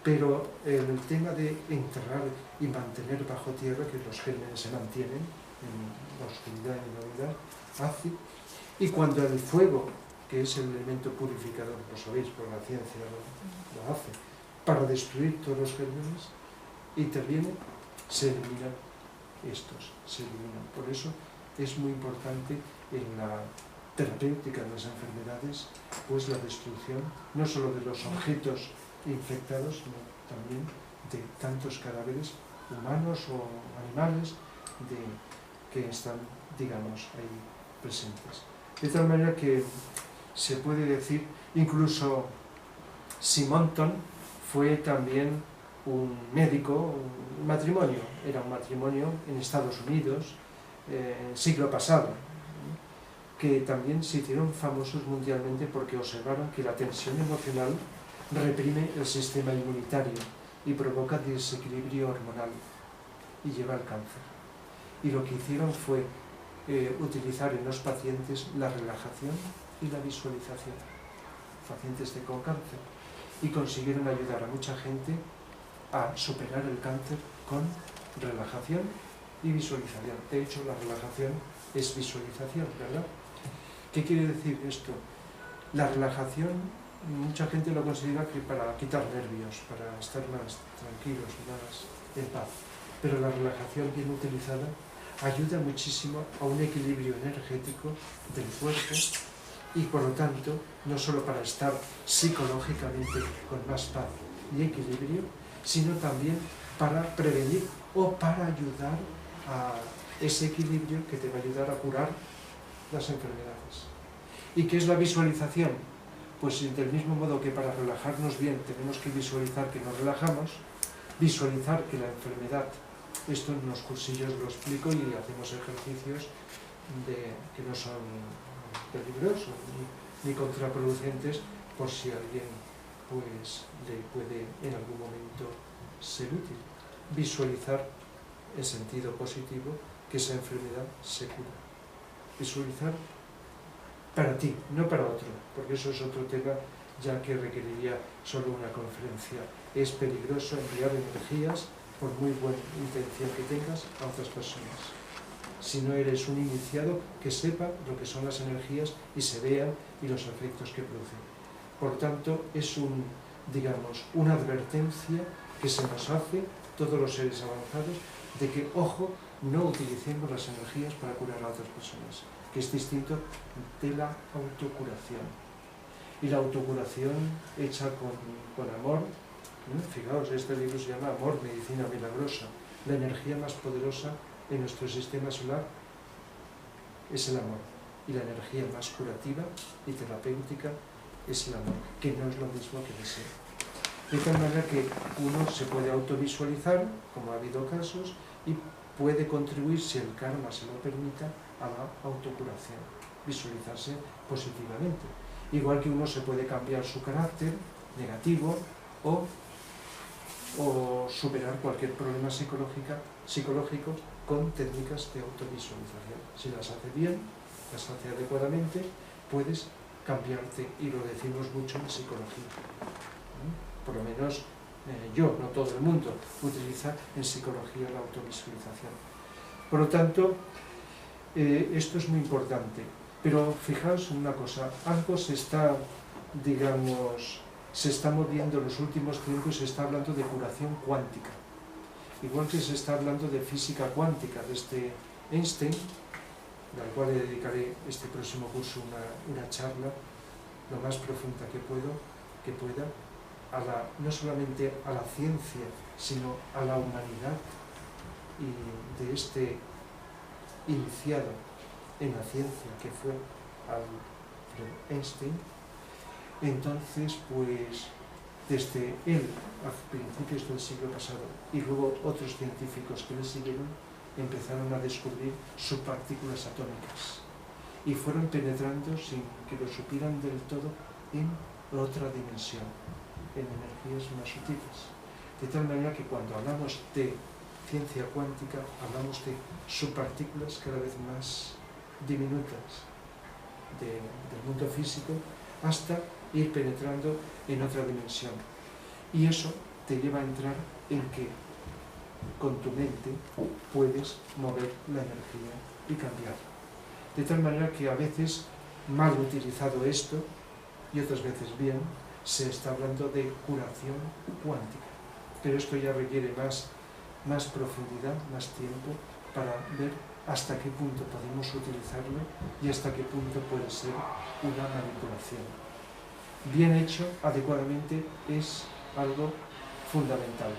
Pero el tema de enterrar y mantener bajo tierra, que los gérmenes se mantienen en la oscuridad y en la unidad, hace. Y cuando el fuego, que es el elemento purificador, lo sabéis, por la ciencia lo hace, para destruir todos los gérmenes, interviene, se eliminan estos, se eliminan. Por eso es muy importante en la terapéutica de las enfermedades, pues la destrucción, no solo de los objetos infectados, sino también de tantos cadáveres humanos o animales que están, digamos, ahí presentes. De tal manera que se puede decir, incluso Simonton fue también un médico, un matrimonio, era un matrimonio en Estados Unidos, siglo pasado, que también se hicieron famosos mundialmente porque observaron que la tensión emocional reprime el sistema inmunitario y provoca desequilibrio hormonal y lleva al cáncer. Y lo que hicieron fue utilizar en los pacientes la relajación y la visualización, pacientes con cáncer, y consiguieron ayudar a mucha gente a superar el cáncer con relajación y visualización. De hecho, la relajación es visualización, ¿verdad? ¿Qué quiere decir esto? La relajación, mucha gente lo considera que para quitar nervios, para estar más tranquilos, más en paz. Pero la relajación bien utilizada ayuda muchísimo a un equilibrio energético del cuerpo y, por lo tanto, no solo para estar psicológicamente con más paz y equilibrio, sino también para prevenir o para ayudar a ese equilibrio que te va a ayudar a curar las enfermedades. ¿Y qué es la visualización? Pues del mismo modo que para relajarnos bien tenemos que visualizar que nos relajamos, visualizar que la enfermedad, esto en los cursillos lo explico y hacemos ejercicios que no son peligrosos ni contraproducentes, por si alguien pues le puede en algún momento ser útil. Visualizar en sentido positivo que esa enfermedad se cura. Visualizar para ti, no para otro, porque eso es otro tema ya que requeriría solo una conferencia. Es peligroso enviar energías, por muy buena intención que tengas, a otras personas. Si no eres un iniciado, que sepa lo que son las energías y se vean y los efectos que producen. Por tanto, es una advertencia que se nos hace, todos los seres avanzados, de que, ojo, no utilicemos las energías para curar a otras personas, que es distinto de la autocuración. Y la autocuración hecha con amor, ¿no? Fijaos, este libro se llama Amor, Medicina Milagrosa. La energía más poderosa en nuestro sistema solar es el amor. Y la energía más curativa y terapéutica es el amor, que no es lo mismo que deseo. De tal manera que uno se puede autovisualizar, como ha habido casos, y puede contribuir, si el karma se lo permita, a la autocuración, visualizarse positivamente. Igual que uno se puede cambiar su carácter negativo o superar cualquier problema psicológico con técnicas de autovisualización. Si las hace bien, las hace adecuadamente, puedes cambiarte, y lo decimos mucho en psicología. Por lo menos yo, no todo el mundo, utiliza en psicología la autovisualización. Por lo tanto, esto es muy importante. Pero fijaos en una cosa, algo se está moviendo en los últimos tiempos, se está hablando de curación cuántica. Igual que se está hablando de física cuántica, de Einstein, al cual le dedicaré este próximo curso una charla, lo más profunda que pueda, no solamente a la ciencia, sino a la humanidad, y de este iniciado en la ciencia que fue Albert Einstein. Entonces, pues, desde él a principios del siglo pasado y luego otros científicos que le siguieron, empezaron a descubrir subpartículas atómicas y fueron penetrando sin que lo supieran del todo en otra dimensión, en energías más sutiles. De tal manera que cuando hablamos de ciencia cuántica, hablamos de subpartículas cada vez más diminutas del mundo físico, hasta ir penetrando en otra dimensión. Y eso te lleva a entrar en que con tu mente puedes mover la energía y cambiarla. De tal manera que a veces, mal utilizado esto, y otras veces bien, se está hablando de curación cuántica. Pero esto ya requiere más profundidad, más tiempo, para ver hasta qué punto podemos utilizarlo y hasta qué punto puede ser una manipulación. Bien hecho, adecuadamente, es algo fundamental.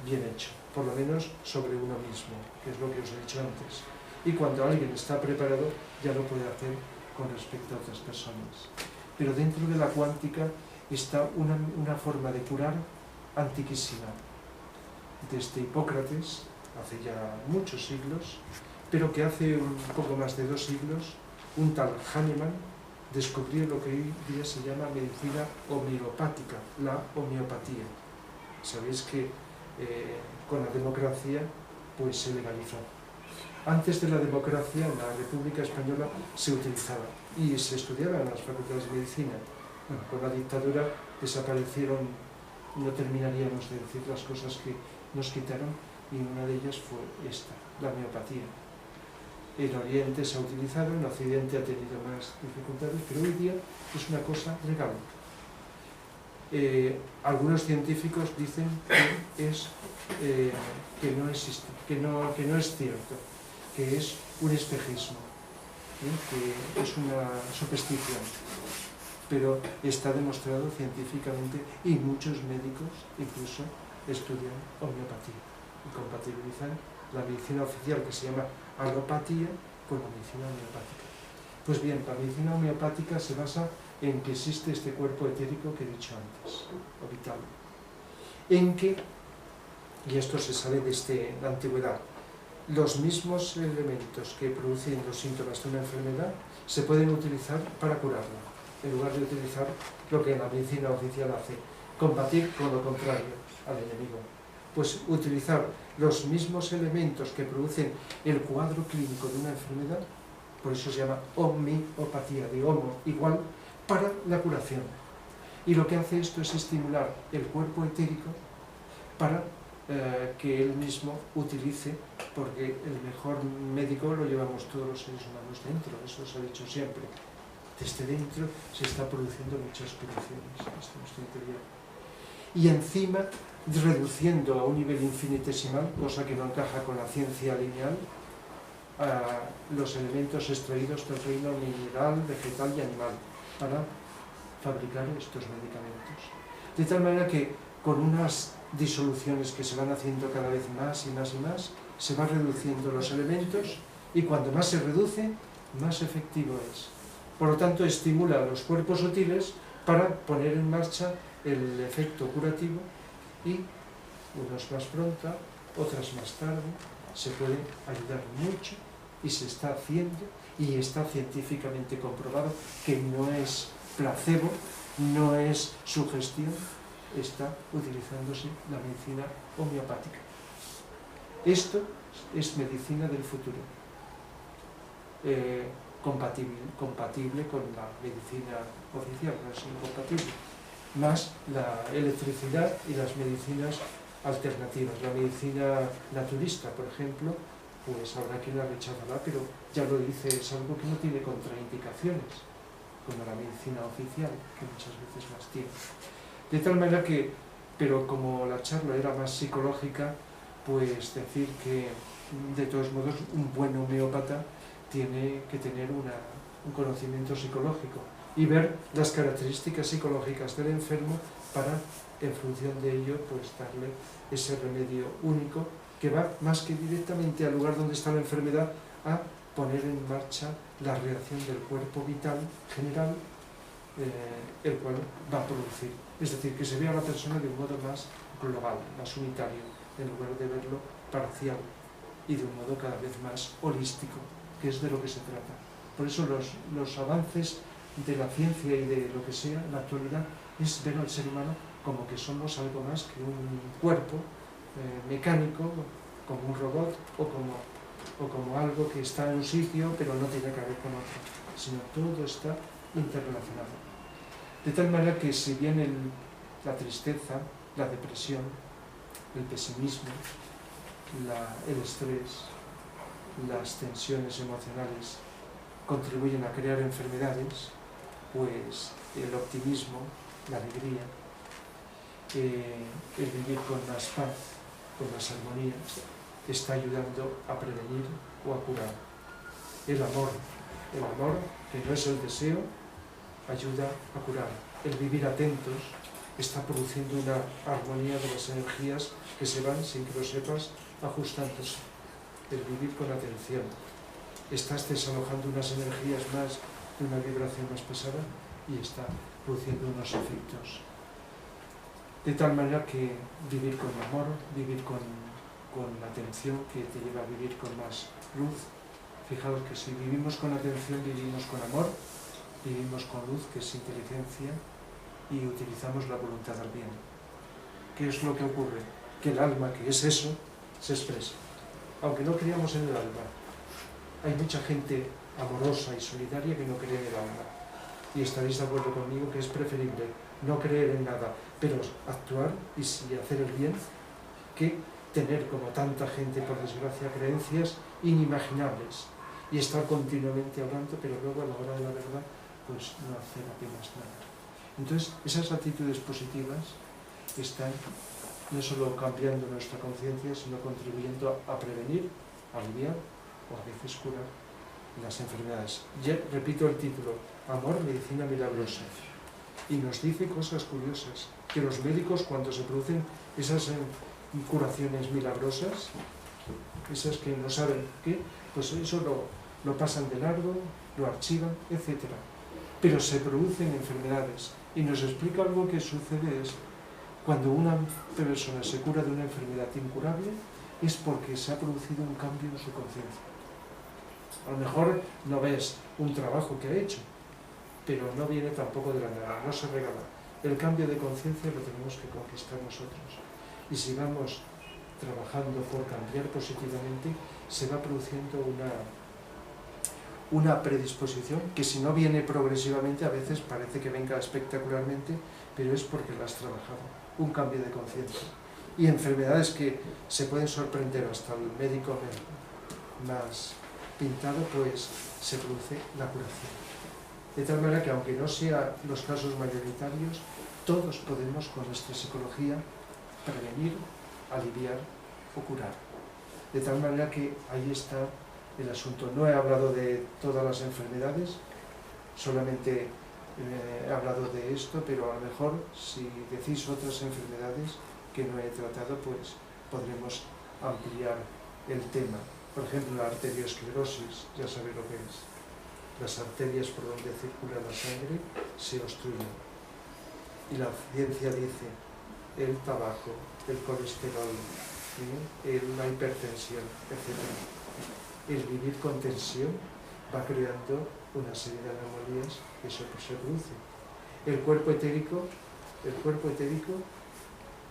Bien hecho, por lo menos sobre uno mismo, que es lo que os he dicho antes. Y cuando alguien está preparado, ya lo puede hacer con respecto a otras personas. Pero dentro de la cuántica está una forma de curar antiquísima. Desde Hipócrates, hace ya muchos siglos, pero que hace un poco más de 2 siglos, un tal Hahnemann descubrió lo que hoy día se llama medicina homeopática, la homeopatía. Sabéis que con la democracia pues se legalizó. Antes de la democracia, en la República Española se utilizaba y se estudiaba en las facultades de medicina. Bueno, con la dictadura desaparecieron, no terminaríamos de decir las cosas que nos quitaron, y una de ellas fue esta, la homeopatía. En Oriente se ha utilizado, en Occidente ha tenido más dificultades, pero hoy día es una cosa legal. Algunos científicos dicen que no existe, que no es cierto, que es un espejismo, que es una superstición, pero está demostrado científicamente, y muchos médicos incluso estudian homeopatía y compatibilizan la medicina oficial, que se llama alopatía, con la medicina homeopática. Pues bien, la medicina homeopática se basa en que existe este cuerpo etérico que he dicho antes, o vital, en que, y esto se sabe desde la antigüedad, los mismos elementos que producen los síntomas de una enfermedad se pueden utilizar para curarla, en lugar de utilizar lo que la medicina oficial hace, combatir con lo contrario al enemigo. Pues utilizar los mismos elementos que producen el cuadro clínico de una enfermedad, por eso se llama homeopatía, de homo, igual, para la curación. Y lo que hace esto es estimular el cuerpo etérico para que él mismo utilice, porque el mejor médico lo llevamos todos los seres humanos dentro, eso se ha dicho siempre. Desde dentro se está produciendo muchas peticiones, desde nuestro interior. Y encima, reduciendo a un nivel infinitesimal, cosa que no encaja con la ciencia lineal, los elementos extraídos del reino mineral, vegetal y animal para fabricar estos medicamentos. De tal manera que con unas disoluciones que se van haciendo cada vez más y más y más, se van reduciendo los elementos y cuando más se reduce, más efectivo es. Por lo tanto, estimula a los cuerpos sutiles para poner en marcha el efecto curativo y, unos más pronto, otras más tarde, se puede ayudar mucho y se está haciendo y está científicamente comprobado que no es placebo, no es sugestión, está utilizándose la medicina homeopática. Esto es medicina del futuro, compatible con la medicina oficial, no es incompatible, más la electricidad y las medicinas alternativas. La medicina naturista, por ejemplo, pues habrá quien la rechazará, pero ya lo dice, es algo que no tiene contraindicaciones, como la medicina oficial, que muchas veces las tiene. De tal manera que, pero como la charla era más psicológica, pues decir que, de todos modos, un buen homeópata tiene que tener un conocimiento psicológico y ver las características psicológicas del enfermo para, en función de ello, pues darle ese remedio único que va más que directamente al lugar donde está la enfermedad a poner en marcha la reacción del cuerpo vital general, el cual va a producir. Es decir, que se vea a la persona de un modo más global, más unitario, en lugar de verlo parcial y de un modo cada vez más holístico, que es de lo que se trata. Por eso los avances de la ciencia y de lo que sea en la actualidad es ver al ser humano como que somos algo más que un cuerpo mecánico, como un robot o como algo que está en un sitio pero no tiene que ver con otro, sino todo está interrelacionado. De tal manera que si bien la tristeza, la depresión, el pesimismo, el estrés, las tensiones emocionales contribuyen a crear enfermedades, pues el optimismo, la alegría, el vivir con más paz, con más armonía, está ayudando a prevenir o a curar. El amor, que no es el deseo, ayuda a curar. El vivir atentos está produciendo una armonía de las energías que se van, sin que lo sepas, ajustándose. El vivir con atención. Estás desalojando unas energías más de una vibración más pesada y está produciendo unos efectos. De tal manera que vivir con amor, vivir con atención, que te lleva a vivir con más luz. Fijaos que si vivimos con atención, vivimos con amor, vivimos con luz, que es inteligencia, y utilizamos la voluntad al bien. ¿Qué es lo que ocurre? Que el alma, que es eso, se expresa. Aunque no creamos en el alma, hay mucha gente amorosa y solidaria que no cree en el alma. Y estaréis de acuerdo conmigo que es preferible no creer en nada, pero actuar y hacer el bien, que tener, como tanta gente, por desgracia, creencias inimaginables y estar continuamente hablando, pero luego a la hora de la verdad, pues no hacer apenas nada. Entonces, esas actitudes positivas están no solo cambiando nuestra conciencia, sino contribuyendo a prevenir, a aliviar o a veces curar las enfermedades. Ya repito el título, Amor, medicina milagrosa. Y nos dice cosas curiosas, que los médicos, cuando se producen esas curaciones milagrosas, esas que no saben qué, pues eso lo pasan de largo, lo archivan, etc. Pero se producen enfermedades. Y nos explica algo que sucede es, cuando una persona se cura de una enfermedad incurable, es porque se ha producido un cambio en su conciencia. A lo mejor no ves un trabajo que ha hecho, pero no viene tampoco de la nada, no se regala. El cambio de conciencia lo tenemos que conquistar nosotros. Y si vamos trabajando por cambiar positivamente, se va produciendo una predisposición que, si no viene progresivamente, a veces parece que venga espectacularmente, pero es porque la has trabajado. Un cambio de conciencia. Y enfermedades que se pueden sorprender hasta el médico más pintado, pues se produce la curación. De tal manera que, aunque no sean los casos mayoritarios, todos podemos con nuestra psicología prevenir, aliviar o curar. De tal manera que ahí está el asunto. No he hablado de todas las enfermedades, solamente he hablado de esto, pero a lo mejor si decís otras enfermedades que no he tratado, pues podremos ampliar el tema. Por ejemplo, la arteriosclerosis, ya sabéis lo que es. Las arterias por donde circula la sangre se obstruyen. Y la ciencia dice, el tabaco, el colesterol, la hipertensión, etc. El vivir con tensión va creando una serie de anomalías que eso se produce. El cuerpo etérico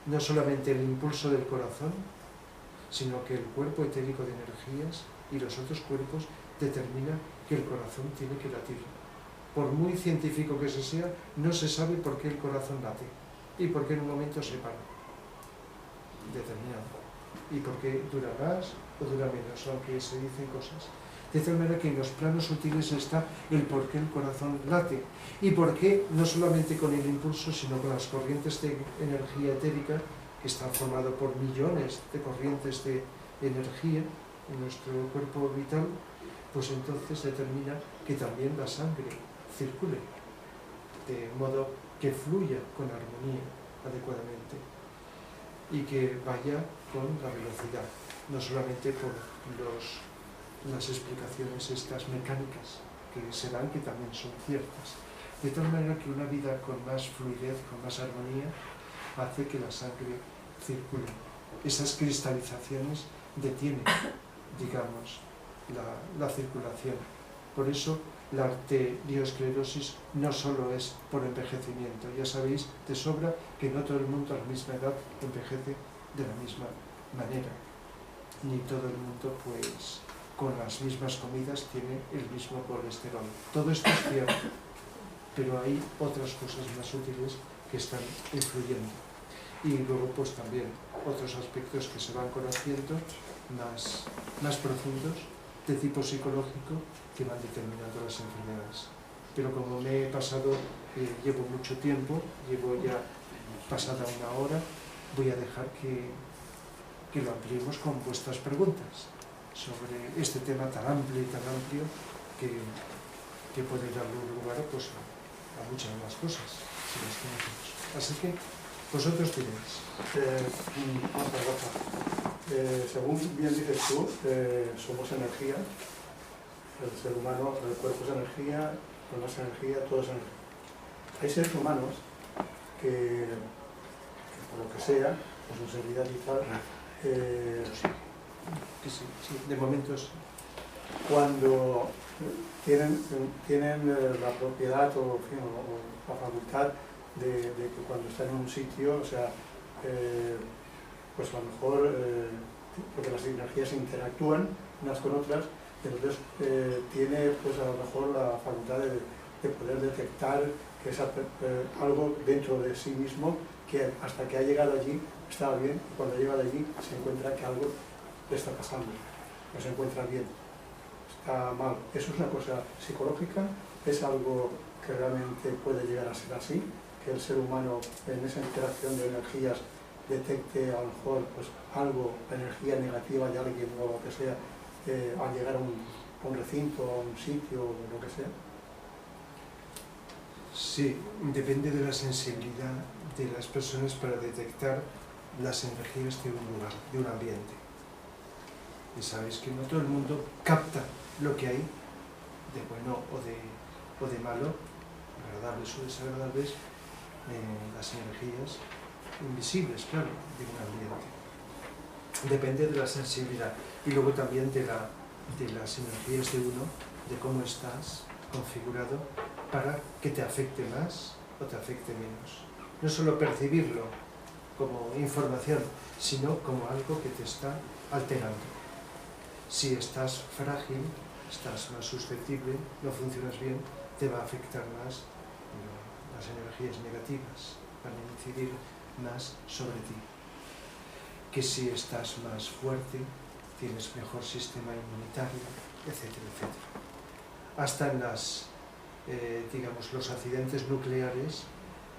no solamente el impulso del corazón, sino que el cuerpo etérico de energías y los otros cuerpos determina que el corazón tiene que latir. Por muy científico que se sea, no se sabe por qué el corazón late y por qué en un momento se para. Determinado. Y por qué dura más o dura menos, aunque se dicen cosas. De tal manera que en los planos sutiles está el por qué el corazón late y por qué no solamente con el impulso, sino con las corrientes de energía etérica, que están formadas por millones de corrientes de energía en nuestro cuerpo vital, pues entonces determina que también la sangre circule, de modo que fluya con armonía adecuadamente y que vaya con la velocidad, no solamente por las explicaciones estas mecánicas que se dan, que también son ciertas. De tal manera que una vida con más fluidez, con más armonía, hace que la sangre circule. Esas cristalizaciones detienen, digamos, la circulación. Por eso la arteriosclerosis no solo es por envejecimiento. Ya sabéis de sobra que no todo el mundo a la misma edad envejece de la misma manera. Ni todo el mundo, pues, con las mismas comidas tiene el mismo colesterol. Todo esto es cierto, pero hay otras cosas más útiles que están influyendo. Y luego, pues, también otros aspectos que se van conociendo más profundos, de tipo psicológico, que van determinando las enfermedades. Pero como me he pasado, llevo mucho tiempo, llevo ya pasada una hora, voy a dejar que lo ampliemos con vuestras preguntas sobre este tema tan amplio que puede dar lugar, pues, a muchas más cosas, si las conocemos. Así que vosotros diréis. Rafa, según bien dices tú, somos energía, el ser humano, el cuerpo es energía, lo demás es energía, todo es energía. Hay seres humanos que por lo que sea, por su seriedad y tal, sí, de momento sí. Cuando tienen la propiedad o la facultad de que cuando están en un sitio, o sea, pues a lo mejor, porque las energías interactúan unas con otras, entonces tiene pues a lo mejor la facultad de poder detectar que es algo dentro de sí mismo que hasta que ha llegado allí estaba bien, y cuando llega de allí se encuentra que algo le está pasando, no se encuentra bien, está mal. Eso es una cosa psicológica, es algo que realmente puede llegar a ser así, que el ser humano en esa interacción de energías detecte a lo mejor pues algo, energía negativa de alguien o lo que sea, al llegar a un recinto, a un sitio o lo que sea. Sí, depende de la sensibilidad de las personas para detectar las energías de un lugar, de un ambiente. Y sabéis que no todo el mundo capta lo que hay bueno o de malo, agradables o desagradables, las energías invisibles, claro, de un ambiente. Depende de la sensibilidad y luego también de las energías de uno, de cómo estás configurado para que te afecte más o te afecte menos. No solo percibirlo como información, sino como algo que te está alterando. Si estás frágil, estás más susceptible, no funcionas bien, te va a afectar más las energías negativas, van a incidir más sobre ti. Que si estás más fuerte, tienes mejor sistema inmunitario, etcétera, etcétera. Hasta en los accidentes nucleares,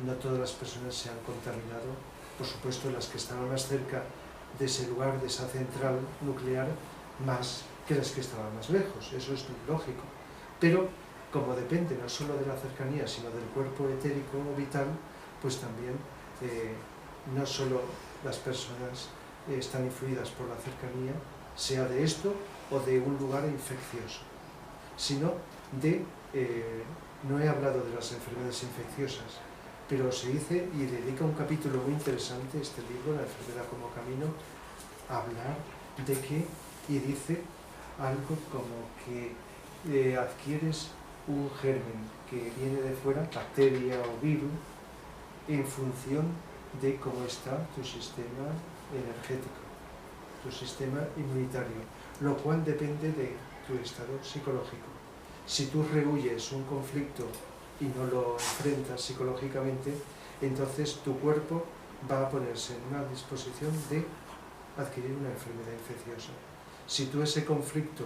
no todas las personas se han contaminado, por supuesto las que estaban más cerca de ese lugar, de esa central nuclear, más que las que estaban más lejos, eso es lógico. Pero como depende no solo de la cercanía, sino del cuerpo etérico o vital, pues también no solo las personas están influidas por la cercanía, sea de esto o de un lugar infeccioso, sino no he hablado de las enfermedades infecciosas, pero se dice, y dedica un capítulo muy interesante este libro, La enfermedad como camino, a hablar de que, y dice algo como que adquieres un germen que viene de fuera, bacteria o virus, en función de cómo está tu sistema energético, tu sistema inmunitario, lo cual depende de tu estado psicológico. Si tú rehuyes un conflicto y no lo enfrentas psicológicamente, entonces tu cuerpo va a ponerse en una disposición de adquirir una enfermedad infecciosa. Si tú ese conflicto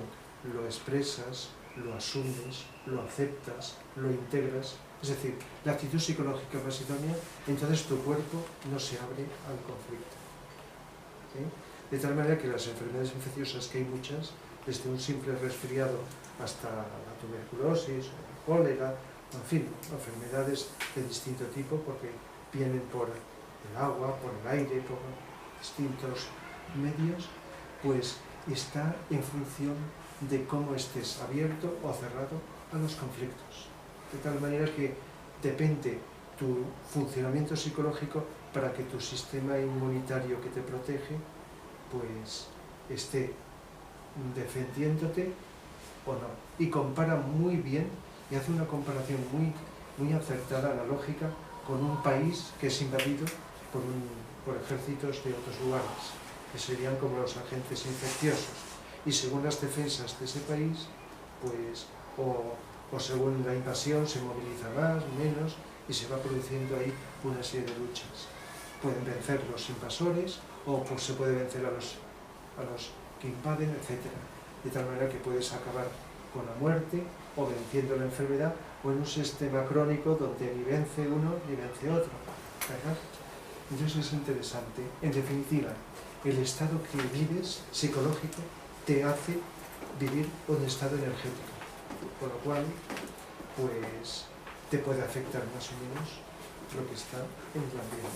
lo expresas, lo asumes, lo aceptas, lo integras, es decir, la actitud psicológica más idónea, entonces tu cuerpo no se abre al conflicto. ¿Sí? De tal manera que las enfermedades infecciosas, que hay muchas, desde un simple resfriado hasta la tuberculosis, la cólera, en fin, enfermedades de distinto tipo, porque vienen por el agua, por el aire, por distintos medios, pues está en función de cómo estés abierto o cerrado a los conflictos. De tal manera que depende tu funcionamiento psicológico para que tu sistema inmunitario que te protege pues esté defendiéndote o no. Y compara muy bien y hace una comparación muy acertada, analógica, con un país que es invadido por ejércitos de otros lugares, que serían como los agentes infecciosos. Y según las defensas de ese país, pues, o según la invasión, se moviliza más, menos, y se va produciendo ahí una serie de luchas. Pueden vencer los invasores, o pues se puede vencer a los que invaden, etc. De tal manera que puedes acabar con la muerte, o venciendo la enfermedad, o en un sistema crónico donde ni vence uno ni vence otro. ¿Verdad? Entonces es interesante. En definitiva, el estado que vives, psicológico, te hace vivir un estado energético, con lo cual, pues, te puede afectar más o menos lo que está en el ambiente.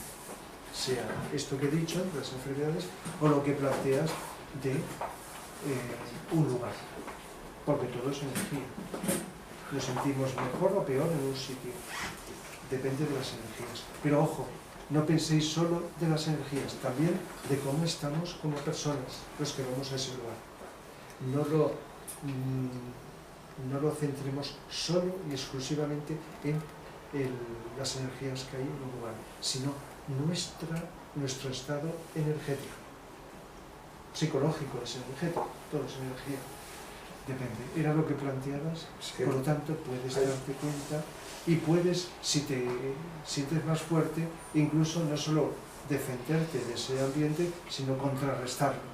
Sea esto que he dicho, las enfermedades, o lo que planteas de un lugar, porque todo es energía. Nos sentimos mejor o peor en un sitio, depende de las energías. Pero ojo, no penséis solo de las energías, también de cómo estamos como personas, los que vamos a ese lugar. No lo centremos solo y exclusivamente en las energías que hay en un lugar, sino nuestro estado energético. Psicológico es energético, todo es energía. Depende, era lo que planteabas, sí. Por lo tanto puedes darte cuenta y puedes, si te sientes más fuerte, incluso no solo defenderte de ese ambiente, sino contrarrestarlo.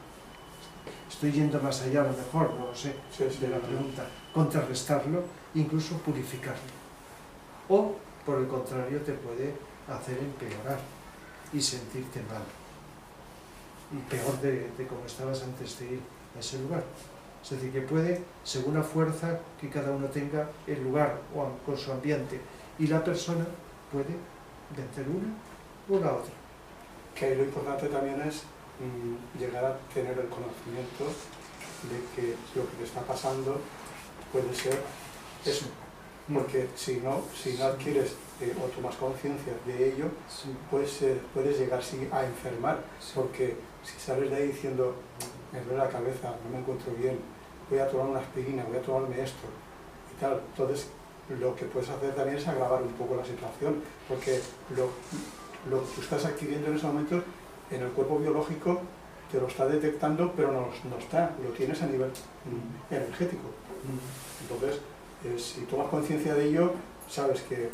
Estoy yendo más allá, a lo mejor, no lo sé, de la pregunta. Contrarrestarlo, incluso purificarlo. O, por el contrario, te puede hacer empeorar y sentirte mal. Y peor de como estabas antes de ir a ese lugar. Es decir, que puede, según la fuerza que cada uno tenga, el lugar o con su ambiente y la persona, puede vencer una o la otra. Que lo importante también es llegar a tener el conocimiento de que lo que te está pasando puede ser eso. Porque si no adquieres o tomas conciencia de ello, pues puedes llegar a enfermar, porque si sales de ahí diciendo, me duele la cabeza, no me encuentro bien, voy a tomar una aspirina, voy a tomarme esto, y tal, entonces lo que puedes hacer también es agravar un poco la situación, porque lo que tú estás adquiriendo en ese momento, en el cuerpo biológico, te lo está detectando, pero no está, lo tienes a nivel energético. Entonces, si tomas conciencia de ello, sabes que,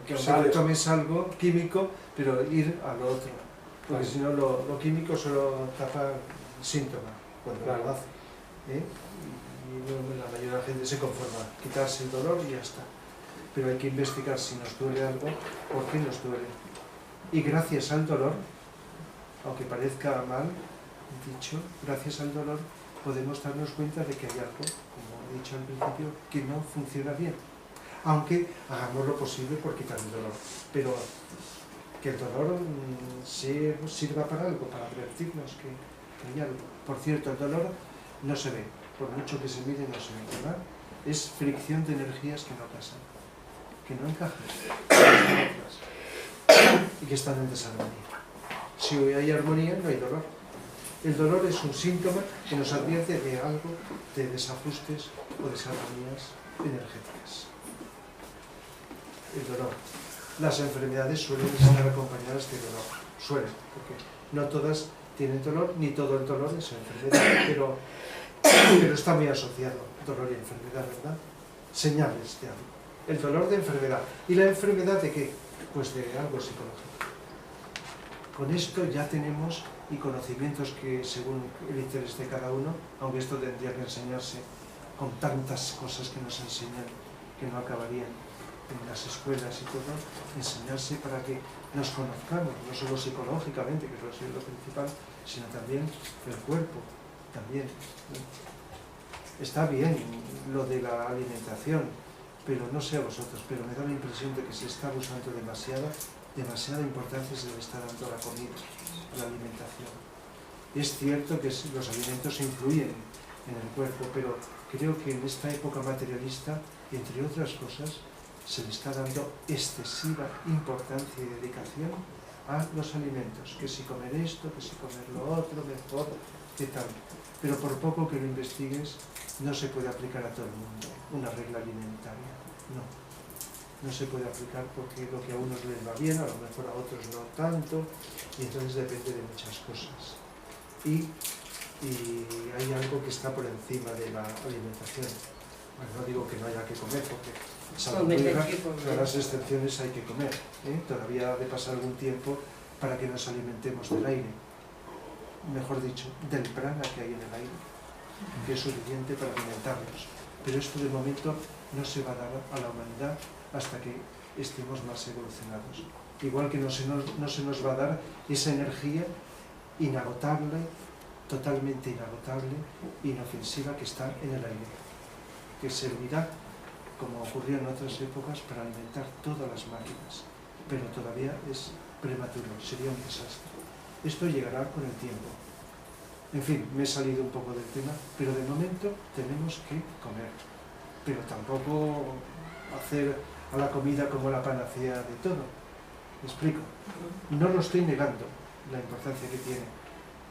que aunque tomes algo químico, pero ir a lo otro, porque si no lo químico solo tapa síntomas cuando lo hace, y la mayoría de la gente se conforma, quitarse el dolor y ya está, pero hay que investigar si nos duele algo, por qué nos duele, y gracias al dolor, aunque parezca mal dicho, gracias al dolor podemos darnos cuenta de que hay algo, como he dicho al principio, que no funciona bien, aunque hagamos lo posible por quitar el dolor, pero que el dolor sirva para algo, para advertirnos que hay algo. Por cierto, el dolor no se ve, por mucho que se mire no se ve, ¿verdad? Es fricción de energías que no casan, que no encajan, y que están en desarmonía. Si hoy hay armonía, no hay dolor. El dolor es un síntoma que nos advierte de algo, de desajustes o desarmonías energéticas. El dolor. Las enfermedades suelen estar acompañadas de dolor. Suelen, porque no todas tienen dolor, ni todo el dolor es enfermedad, pero está muy asociado, dolor y enfermedad, ¿verdad? Señales de algo. El dolor de enfermedad. ¿Y la enfermedad de qué? Pues de algo psicológico. Con esto ya tenemos y conocimientos que según el interés de cada uno, aunque esto tendría que enseñarse con tantas cosas que nos enseñan que no acabarían en las escuelas y todo, enseñarse para que nos conozcamos, no solo psicológicamente, que es lo principal, sino también el cuerpo, también. Está bien lo de la alimentación, pero no sé a vosotros, pero me da la impresión de que se está abusando demasiada importancia se le está dando a la comida, a la alimentación. Es cierto que los alimentos influyen en el cuerpo, pero creo que en esta época materialista, entre otras cosas, se le está dando excesiva importancia y dedicación a los alimentos, que si comer esto, que si comer lo otro, mejor, qué tal. Pero por poco que lo investigues, no se puede aplicar a todo el mundo una regla alimentaria, no se puede aplicar porque lo que a unos les va bien, a lo mejor a otros no tanto, y entonces depende de muchas cosas. Y hay algo que está por encima de la alimentación. Bueno, no digo que no haya que comer, porque todas las excepciones hay que comer. Todavía ha de pasar algún tiempo para que nos alimentemos del aire, mejor dicho, del prana que hay en el aire, que es suficiente para alimentarnos. Pero esto de momento no se va a dar a la humanidad hasta que estemos más evolucionados. Igual que no se nos va a dar esa energía inagotable, totalmente inagotable, inofensiva que está en el aire, que servirá, como ocurrió en otras épocas, para alimentar todas las máquinas, pero todavía es prematuro, sería un desastre. Esto llegará con el tiempo. En fin, me he salido un poco del tema, pero de momento tenemos que comer, pero tampoco hacer a la comida como la panacea de todo. ¿Me explico? No lo estoy negando, la importancia que tiene,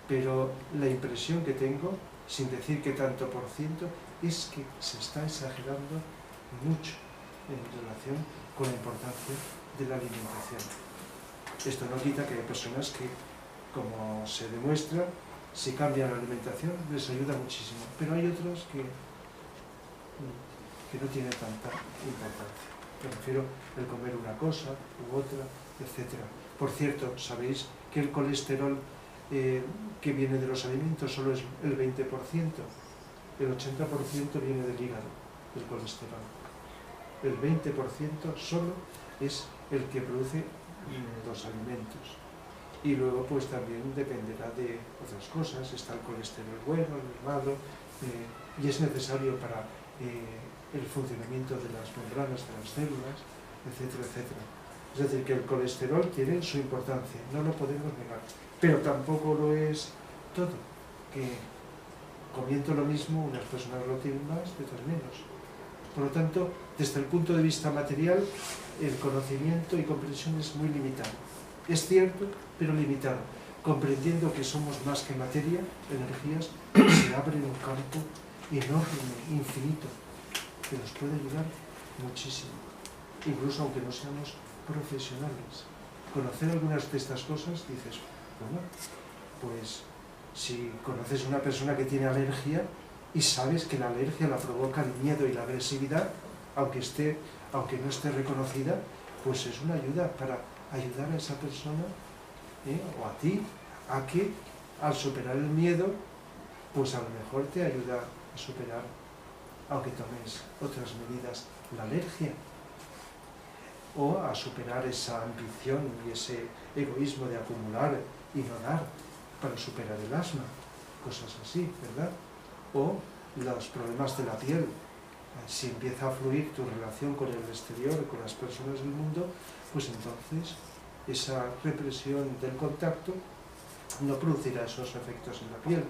pero la impresión que tengo, sin decir que tanto por ciento, es que se está exagerando mucho en relación con la importancia de la alimentación. Esto no quita que hay personas que, como se demuestra, si cambian la alimentación les ayuda muchísimo, pero hay otras que no tienen tanta importancia. Me refiero el comer una cosa u otra, etc. Por cierto, sabéis que el colesterol que viene de los alimentos solo es el 20%, el 80% viene del hígado, del colesterol. El 20% solo es el que produce los alimentos. Y luego pues también dependerá de otras cosas, está el colesterol bueno, el malo, y es necesario para el funcionamiento de las membranas de las células, etcétera, etcétera. Es decir, que el colesterol tiene su importancia, no lo podemos negar, pero tampoco lo es todo, que comiendo lo mismo unas personas lo tienen más y otras menos. Por lo tanto, desde el punto de vista material, el conocimiento y comprensión es muy limitado. Es cierto, pero limitado. Comprendiendo que somos más que materia, energías, se abre un campo enorme, infinito, que nos puede ayudar muchísimo. Incluso aunque no seamos profesionales. Conocer algunas de estas cosas, dices, bueno, pues si conoces a una persona que tiene alergia y sabes que la alergia la provoca el miedo y la agresividad, aunque no esté reconocida, pues es una ayuda para ayudar a esa persona, o a ti, a que al superar el miedo, pues a lo mejor te ayuda a superar, aunque tomes otras medidas, la alergia, o a superar esa ambición y ese egoísmo de acumular y no dar, para superar el asma, cosas así, ¿verdad? O los problemas de la piel. Si empieza a fluir tu relación con el exterior, con las personas del mundo, pues entonces esa represión del contacto no producirá esos efectos en la piel.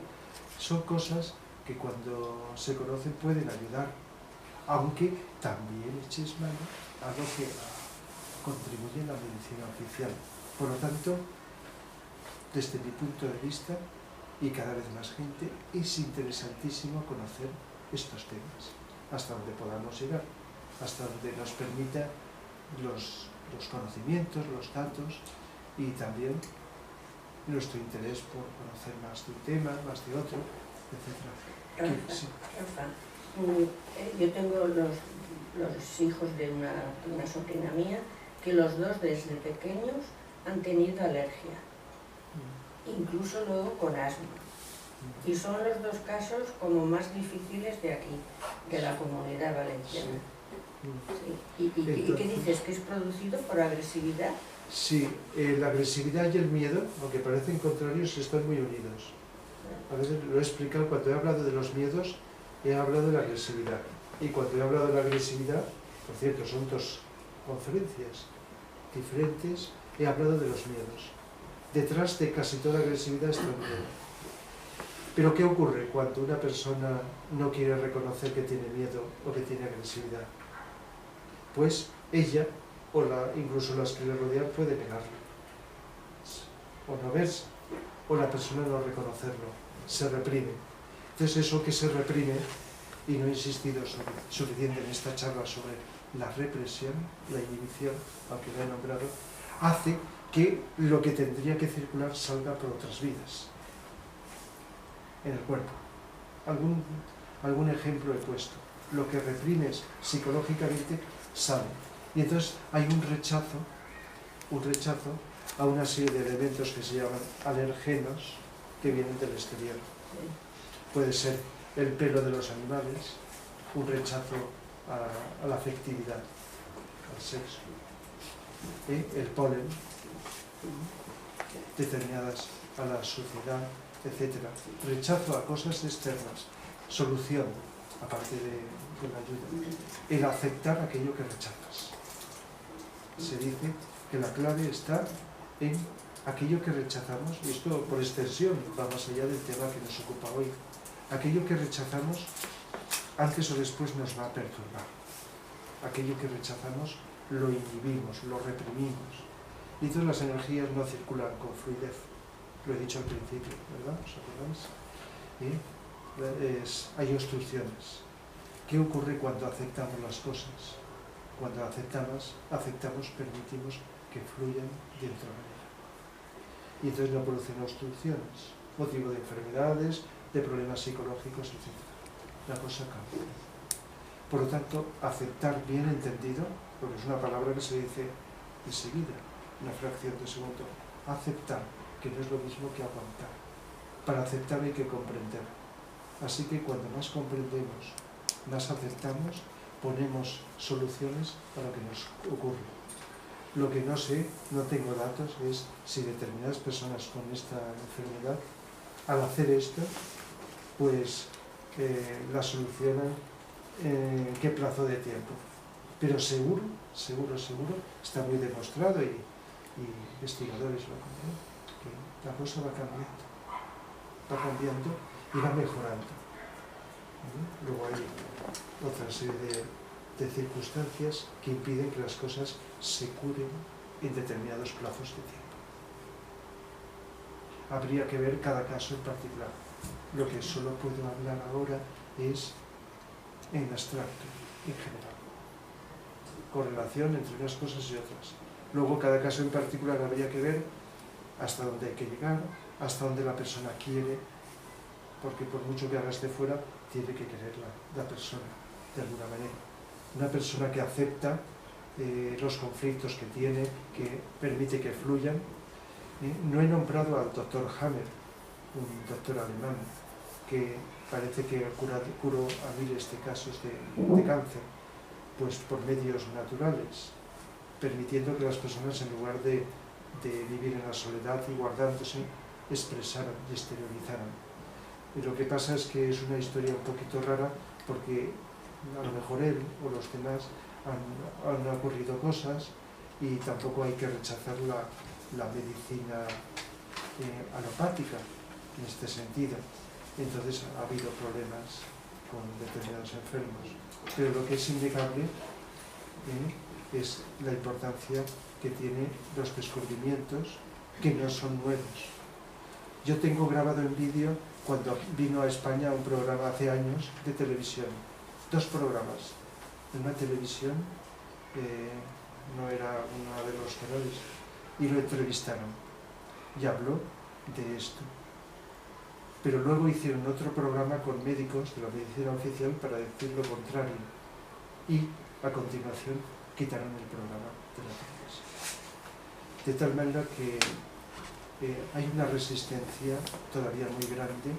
Son cosas que cuando se conocen pueden ayudar, aunque también eches mano a lo que contribuye en la medicina oficial. Por lo tanto, desde mi punto de vista, y cada vez más gente, es interesantísimo conocer estos temas, hasta donde podamos llegar, hasta donde nos permita los conocimientos, los datos y también nuestro interés por conocer más de un tema, más de otro, etc. Sí. Yo tengo los hijos de una sobrina mía que los dos desde pequeños han tenido alergia, incluso luego con asma. Y son los dos casos como más difíciles de aquí, de la Comunidad Valenciana. Sí. ¿Y qué dices? ¿Que es producido por agresividad? Sí, la agresividad y el miedo, aunque parecen contrarios, están muy unidos. A veces lo he explicado, cuando he hablado de los miedos, he hablado de la agresividad. Y cuando he hablado de la agresividad, por cierto, son dos conferencias diferentes, he hablado de los miedos. Detrás de casi toda agresividad está el miedo. Pero ¿qué ocurre cuando una persona no quiere reconocer que tiene miedo o que tiene agresividad? Pues ella, o incluso las que le rodean, puede negarlo, o no verse, o la persona no reconocerlo, se reprime. Entonces eso que se reprime, y no he insistido suficiente en esta charla sobre la represión, la inhibición, aunque lo he nombrado, hace que lo que tendría que circular salga por otras vías en el cuerpo. Algún ejemplo he puesto. Lo que reprimes psicológicamente sale. Y entonces hay un rechazo a una serie de elementos que se llaman alergenos que vienen del exterior. Puede ser el pelo de los animales, un rechazo a la afectividad, al sexo, el polen, determinadas a la suciedad, etc. Rechazo a cosas externas, solución, aparte de la ayuda, el aceptar aquello que rechazas. Se dice que la clave está en aquello que rechazamos, y esto por extensión va más allá del tema que nos ocupa hoy. Aquello que rechazamos, antes o después nos va a perturbar. Aquello que rechazamos lo inhibimos, lo reprimimos. Y todas las energías no circulan con fluidez. Lo he dicho al principio, ¿verdad? ¿Os acordáis? Hay obstrucciones. ¿Qué ocurre cuando aceptamos las cosas? Cuando aceptamos, permitimos que fluyan de otra manera. Y entonces no producen obstrucciones, motivo de enfermedades, de problemas psicológicos, etc. La cosa cambia. Por lo tanto, aceptar bien entendido, porque es una palabra que se dice enseguida, una fracción de segundo, aceptar, que no es lo mismo que aguantar. Para aceptar hay que comprender. Así que cuando más comprendemos, más aceptamos, ponemos soluciones a lo que nos ocurre. Lo que no sé, no tengo datos, es si determinadas personas con esta enfermedad, al hacer esto, pues la solucionan en qué plazo de tiempo. Pero seguro, está muy demostrado y investigadores lo conocen, que la cosa va cambiando y va mejorando. Luego hay otra serie de circunstancias que impiden que las cosas se curen en determinados plazos de tiempo. Habría que ver cada caso en particular. Lo que solo puedo hablar ahora es en abstracto, en general. Correlación entre unas cosas y otras. Luego, cada caso en particular habría que ver hasta dónde hay que llegar, hasta dónde la persona quiere, porque por mucho que hagas de fuera, tiene que querer la persona, de alguna manera. Una persona que acepta los conflictos que tiene, que permite que fluyan. No he nombrado al doctor Hammer, un doctor alemán, que parece que curó a miles de casos de cáncer, pues por medios naturales, permitiendo que las personas, en lugar de vivir en la soledad y guardándose, expresaran y exteriorizaran. Y lo que pasa es que es una historia un poquito rara, porque a lo mejor él o los demás han ocurrido cosas, y tampoco hay que rechazar la medicina alopática en este sentido. Entonces ha habido problemas con determinados enfermos. Pero lo que es innegable es la importancia que tienen los descubrimientos, que no son nuevos. Yo tengo grabado en vídeo cuando vino a España un programa hace años de televisión. 2 programas. En una televisión, no era uno de los canales, y lo entrevistaron. Y habló de esto. Pero luego hicieron otro programa con médicos de la medicina oficial para decir lo contrario. Y a continuación quitaron el programa de la televisión. De tal manera que hay una resistencia todavía muy grande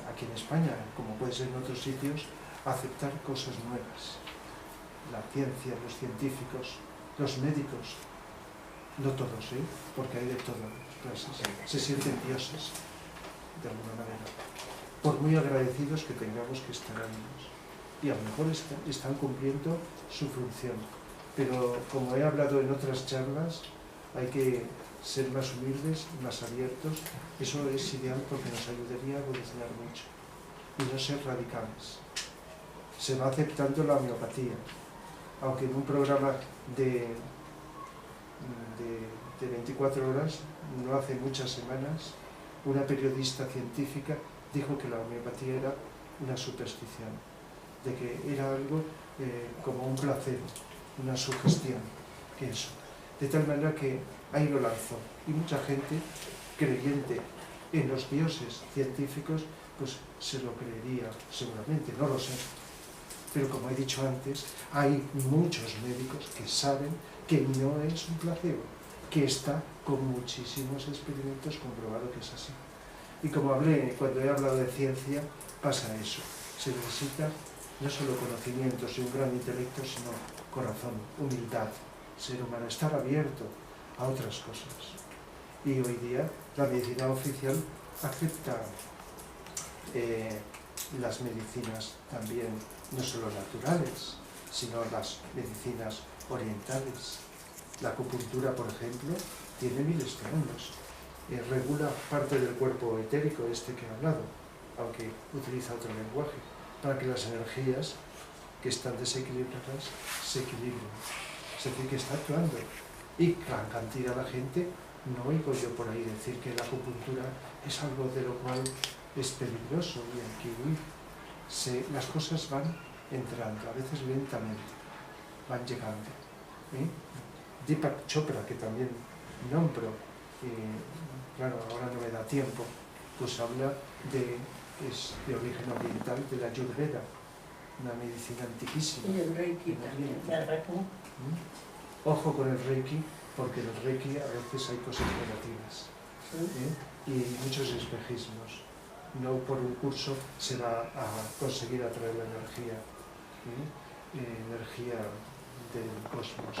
aquí en España, como puede ser en otros sitios, a aceptar cosas nuevas. La ciencia, los científicos, los médicos, no todos, porque hay de todo, se sienten dioses, de alguna manera, por muy agradecidos que tengamos que estar a ellos. Y a lo mejor están cumpliendo su función. Pero como he hablado en otras charlas, hay que ser más humildes, más abiertos. Eso es ideal porque nos ayudaría a evolucionar mucho. Y no ser radicales. Se va aceptando la homeopatía. Aunque en un programa de 24 horas, no hace muchas semanas, una periodista científica dijo que la homeopatía era una superstición, de que era algo como un placebo, una sugestión, que eso. De tal manera que ahí lo lanzó. Y mucha gente creyente en los dioses científicos, pues se lo creería seguramente, no lo sé. Pero como he dicho antes, hay muchos médicos que saben que no es un placebo, que está con muchísimos experimentos comprobado que es así. Y como hablé, cuando he hablado de ciencia, pasa eso. Se necesita no solo conocimientos y un gran intelecto, sino corazón, humildad, ser humano, estar abierto a otras cosas. Y hoy día la medicina oficial acepta las medicinas también, no solo naturales, sino las medicinas orientales. La acupuntura, por ejemplo, tiene miles de años. Regula parte del cuerpo etérico, este que he hablado, aunque utiliza otro lenguaje, para que las energías que están desequilibradas se equilibren. Es decir, que está actuando. Y gran cantidad de la gente, no oigo yo por ahí decir que la acupuntura es algo de lo cual es peligroso y hay que huir. Las cosas van entrando, a veces lentamente, van llegando. Deepak Chopra, que también nombro, claro, ahora no me da tiempo, pues habla es de origen oriental, de la Ayurveda, una medicina antiquísima. Y el Reiki también. Ojo con el Reiki, porque en el Reiki a veces hay cosas negativas. Y muchos espejismos. No por un curso se va a conseguir atraer la energía, energía del cosmos.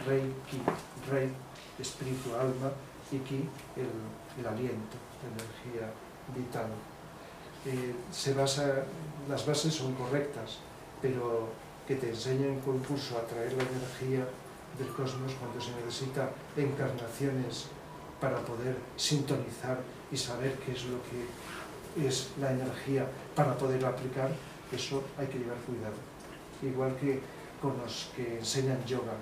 Reiki, Rei, espíritu, alma, y Ki, el aliento, la energía vital. Las bases son correctas, pero que te enseñen con un curso a atraer la energía del cosmos cuando se necesita encarnaciones para poder sintonizar y saber qué es lo que es la energía para poder aplicar, eso hay que llevar cuidado. igual que con los que enseñan yoga.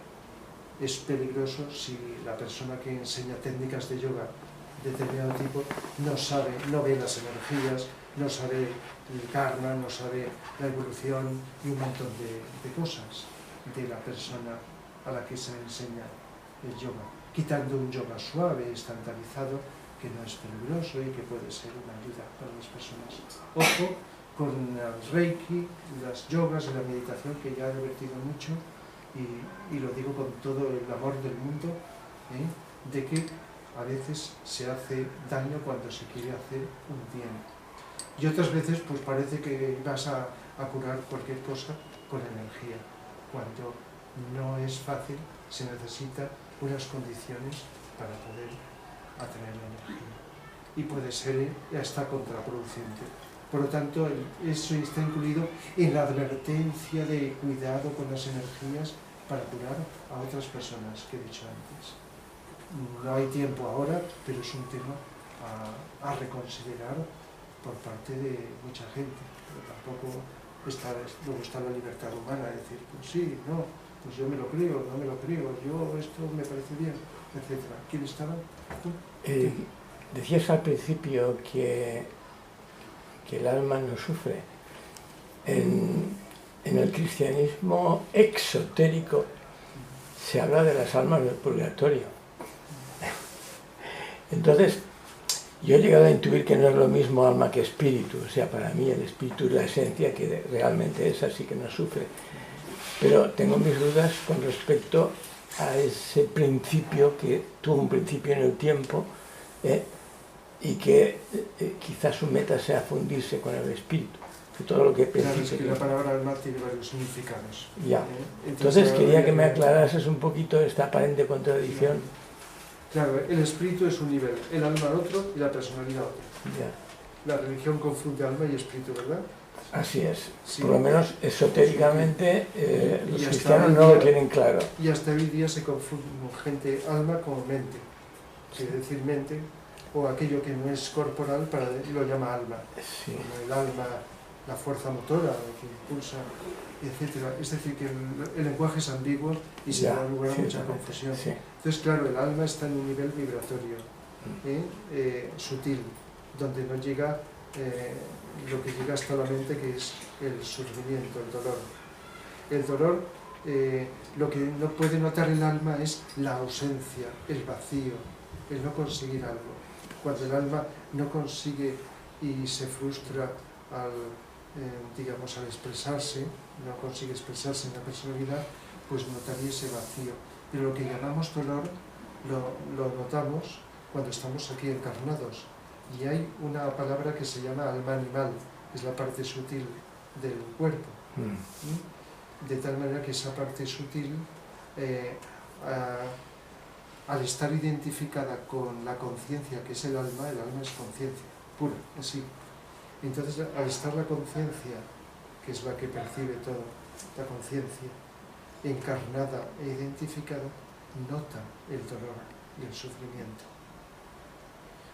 Es peligroso si la persona que enseña técnicas de yoga de determinado tipo no sabe, no ve las energías, no sabe el karma, no sabe la evolución y un montón de cosas de la persona a la que se enseña el yoga, quitando un yoga suave, estandarizado, que no es peligroso y que puede ser una ayuda para las personas. Ojo con el Reiki, las yogas y la meditación, que ya he divertido mucho, y lo digo con todo el amor del mundo, de que a veces se hace daño cuando se quiere hacer un bien. Y otras veces pues parece que vas a curar cualquier cosa con energía, cuando no es fácil, se necesitan unas condiciones para poder atraer la energía. Y puede ser hasta contraproducente. Por lo tanto, eso está incluido en la advertencia de cuidado con las energías para curar a otras personas que he dicho antes. No hay tiempo ahora, pero es un tema a reconsiderar por parte de mucha gente. Pero tampoco luego está la libertad humana, de decir, pues sí, no, pues yo me lo creo, no me lo creo, yo esto me parece bien, etc. ¿Quién estaba? ¿Tú? Decías al principio que el alma no sufre. En el cristianismo exotérico se habla de las almas del purgatorio. Entonces, yo he llegado a intuir que no es lo mismo alma que espíritu. O sea, para mí el espíritu es la esencia, que realmente es así, que no sufre. Pero tengo mis dudas con respecto a ese principio que tuvo un principio en el tiempo, y que quizás su meta sea fundirse con el espíritu. Que todo lo que claro, es que la palabra alma tiene varios significados. Ya. Entonces quería que me aclarases un poquito esta aparente contradicción. Claro, el espíritu es un nivel, el alma otro y la personalidad otro. Ya. La religión confunde alma y espíritu, ¿verdad? Así es. Sí. Por lo menos esotéricamente los cristianos no lo tienen claro. Y hasta hoy día se confunde gente alma con mente. Es decir, mente o aquello que no es corporal lo llama alma. Sí. Como el alma, la fuerza motora que impulsa, etc. Es decir, que el lenguaje es ambiguo y se da lugar a mucha confusión. Sí. Entonces, claro, el alma está en un nivel vibratorio, sutil, donde no llega lo que llega hasta la mente, que es el sufrimiento, el dolor. El dolor, lo que no puede notar el alma es la ausencia, el vacío, el no conseguir algo. Cuando el alma no consigue y se frustra al expresarse, no consigue expresarse en la personalidad, pues notaría ese vacío. Pero lo que llamamos dolor lo notamos cuando estamos aquí encarnados. Y hay una palabra que se llama alma animal, es la parte sutil del cuerpo. De tal manera que esa parte sutil, al estar identificada con la conciencia, que es el alma es conciencia pura, así. Entonces, al estar la conciencia, que es la que percibe todo, la conciencia, encarnada e identificada, nota el dolor y el sufrimiento.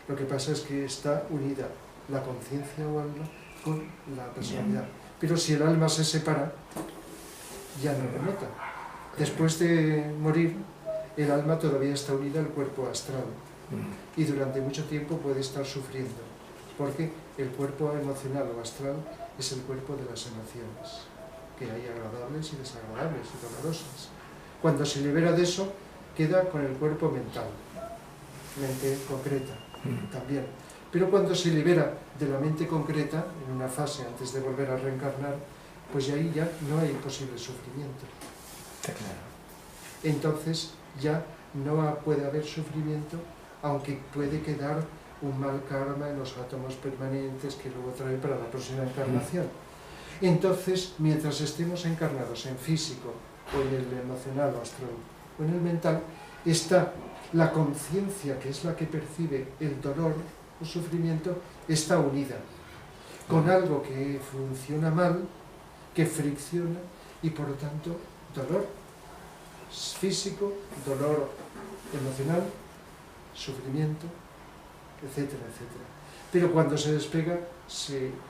Lo que pasa es que está unida la conciencia o alma con la personalidad. Pero si el alma se separa, ya no lo nota. Después de morir, el alma todavía está unida al cuerpo astral y durante mucho tiempo puede estar sufriendo, porque el cuerpo emocional o astral es el cuerpo de las emociones, que hay agradables y desagradables y dolorosas. Cuando se libera de eso, queda con el cuerpo mental, mente concreta también. Pero cuando se libera de la mente concreta, en una fase antes de volver a reencarnar, pues ahí ya no hay posible sufrimiento. Está claro. Entonces ya no puede haber sufrimiento, aunque puede quedar un mal karma en los átomos permanentes que luego trae para la próxima encarnación. Entonces, mientras estemos encarnados en físico, o en el emocional o astral, o en el mental, está la conciencia, que es la que percibe el dolor o sufrimiento, está unida con algo que funciona mal, que fricciona, y por lo tanto, dolor físico, dolor emocional, sufrimiento, etcétera, etcétera. Pero cuando se despega,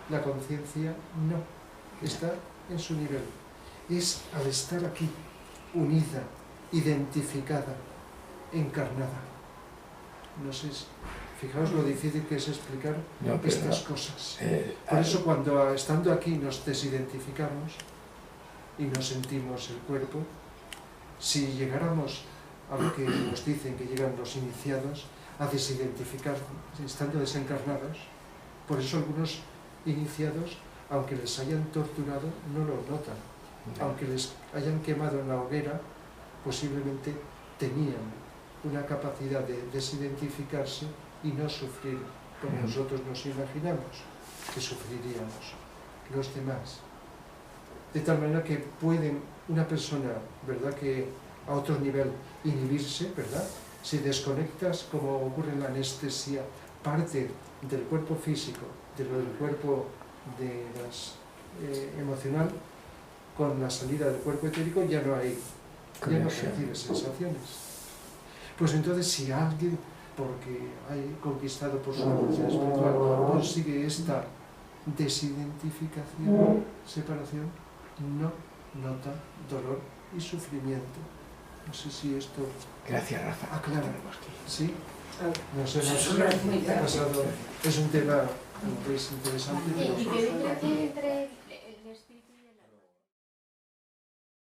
la conciencia no, está en su nivel. es al estar aquí, unida, identificada, encarnada. No sé, fijaos lo difícil que es explicar estas cosas. Por eso cuando estando aquí nos desidentificamos y nos sentimos el cuerpo, si llegáramos a lo que nos dicen que llegan los iniciados, a desidentificar, estando desencarnados, por eso algunos iniciados, aunque les hayan torturado, no lo notan. Aunque les hayan quemado en la hoguera, posiblemente tenían una capacidad de desidentificarse y no sufrir como nosotros nos imaginamos que sufriríamos los demás. De tal manera que pueden una persona, ¿verdad?, que a otro nivel inhibirse, ¿verdad? Si desconectas, como ocurre en la anestesia, parte del cuerpo físico, del cuerpo emocional, con la salida del cuerpo etérico ya no percibes sensaciones. Pues entonces si alguien, porque hay conquistado por su evolución espiritual, consigue esta desidentificación, separación, no nota dolor y sufrimiento. No sé si esto... Gracias, Rafa. Aclara. ¿Sí? No sé, Es muy ha pasado. Es un tema que es interesante. ¿Y qué diferencia hay entre